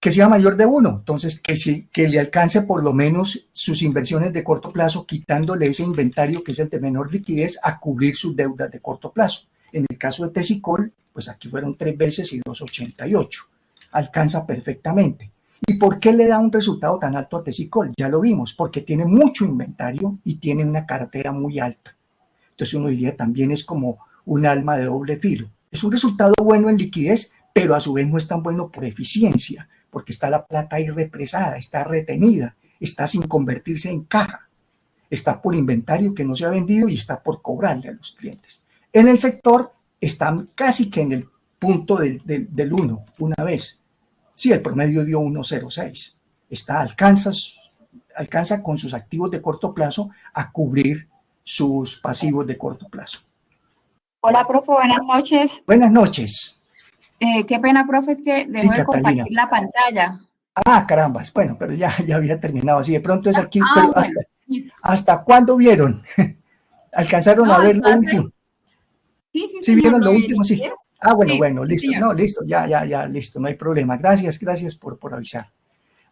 Que sea mayor de 1, entonces que le alcance por lo menos sus inversiones de corto plazo, quitándole ese inventario que es el de menor liquidez, a cubrir sus deudas de corto plazo. En el caso de Tesicol, pues aquí fueron 3 veces y 2,88. Alcanza perfectamente. ¿Y por qué le da un resultado tan alto a Tesicol? Ya lo vimos, porque tiene mucho inventario y tiene una cartera muy alta. Entonces uno diría, también es como un arma de doble filo. Es un resultado bueno en liquidez, pero a su vez no es tan bueno por eficiencia, porque está la plata ahí represada, está retenida, está sin convertirse en caja, está por inventario que no se ha vendido y está por cobrarle a los clientes. En el sector está casi que en el punto del 1, una vez. Sí, el promedio dio 1,06. Alcanza con sus activos de corto plazo a cubrir sus pasivos de corto plazo. Hola, profe, buenas noches. Buenas noches. Qué pena, profe, es que dejo de compartir la pantalla. Ah, carambas. Bueno, pero ya había terminado. Así de pronto es aquí. Pero bueno. ¿Hasta cuándo vieron? ¿Alcanzaron a ver lo último? Sí, vieron lo último, sí. Ah, bueno, listo. Sí, no, listo, ya, listo, no hay problema. Gracias por avisar.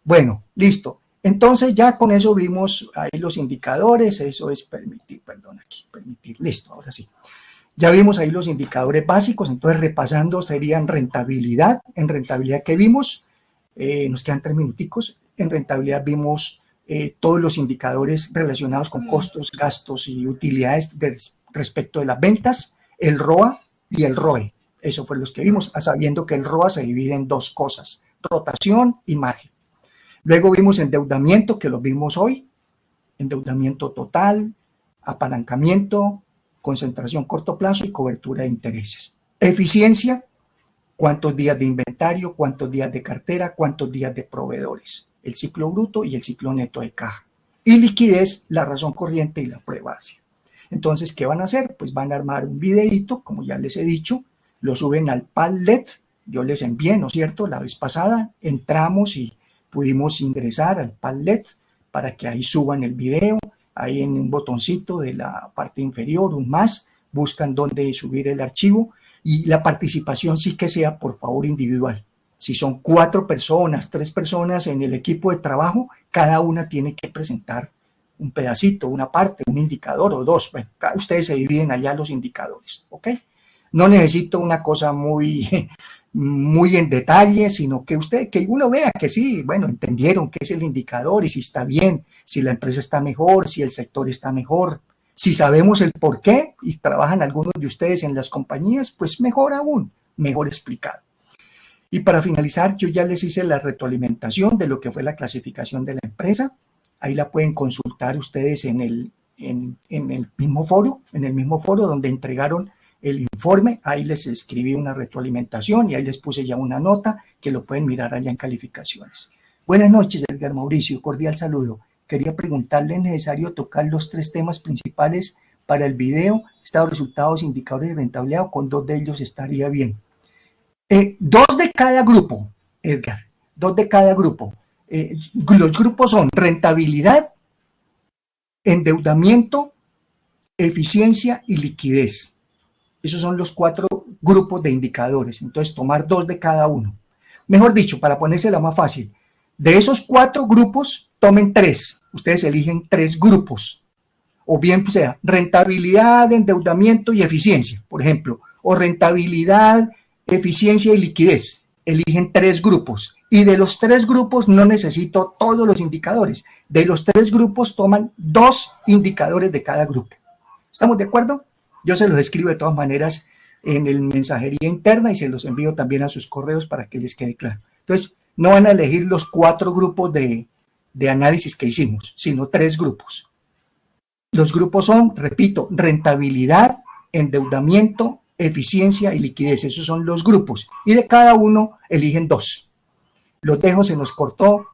Bueno, listo. Entonces ya con eso vimos ahí los indicadores. Eso es permitir, listo, ahora sí. Ya vimos ahí los indicadores básicos, entonces repasando serían rentabilidad. En rentabilidad, ¿qué vimos? Nos quedan 3 minuticos. En rentabilidad vimos todos los indicadores relacionados con costos, gastos y utilidades respecto de las ventas, el ROA y el ROE. Eso fue los que vimos, sabiendo que el ROA se divide en 2 cosas, rotación y margen. Luego vimos endeudamiento, que lo vimos hoy, endeudamiento total, apalancamiento, concentración corto plazo y cobertura de intereses. Eficiencia, cuántos días de inventario, cuántos días de cartera, cuántos días de proveedores, el ciclo bruto y el ciclo neto de caja. Y liquidez, la razón corriente y la prueba ácida. Entonces, ¿qué van a hacer? Pues van a armar un videíto, como ya les he dicho, lo suben al Padlet, yo les envié, ¿no es cierto? La vez pasada entramos y pudimos ingresar al Padlet para que ahí suban el video. Ahí en un botoncito de la parte inferior, un más, buscan dónde subir el archivo, y la participación sí que sea, por favor, individual. Si son 4 personas, 3 personas en el equipo de trabajo, cada una tiene que presentar un pedacito, una parte, un indicador o 2. Bueno, ustedes se dividen allá los indicadores, ¿ok? No necesito una cosa muy en detalle, sino que uno vea que sí, bueno, entendieron qué es el indicador y si está bien, si la empresa está mejor, si el sector está mejor, si sabemos el por qué y trabajan algunos de ustedes en las compañías, pues mejor aún, mejor explicado. Y para finalizar, yo ya les hice la retroalimentación de lo que fue la clasificación de la empresa. Ahí la pueden consultar ustedes en el mismo foro donde entregaron el informe. Ahí les escribí una retroalimentación y ahí les puse ya una nota que lo pueden mirar allá en calificaciones. Buenas noches, Edgar Mauricio, cordial saludo. Quería preguntarle, ¿es necesario tocar los 3 temas principales para el video? Estado, resultados, indicadores de rentabilidad, o con 2 de ellos estaría bien. 2 de cada grupo, Edgar, 2 de cada grupo. Los grupos son rentabilidad, endeudamiento, eficiencia y liquidez. Esos son los 4 grupos de indicadores. Entonces, tomar 2 de cada uno. Mejor dicho, para ponérsela más fácil, de esos 4 grupos, tomen 3. Ustedes eligen 3 grupos. O bien sea rentabilidad, endeudamiento y eficiencia, por ejemplo. O rentabilidad, eficiencia y liquidez. Eligen 3 grupos. Y de los 3 grupos no necesito todos los indicadores. De los 3 grupos toman 2 indicadores de cada grupo. ¿Estamos de acuerdo? Yo se los escribo de todas maneras en el mensajería interna y se los envío también a sus correos para que les quede claro. Entonces, no van a elegir los 4 grupos de análisis que hicimos, sino 3 grupos. Los grupos son, repito, rentabilidad, endeudamiento, eficiencia y liquidez. Esos son los grupos. Y de cada uno eligen 2. Los dejo, se nos cortó.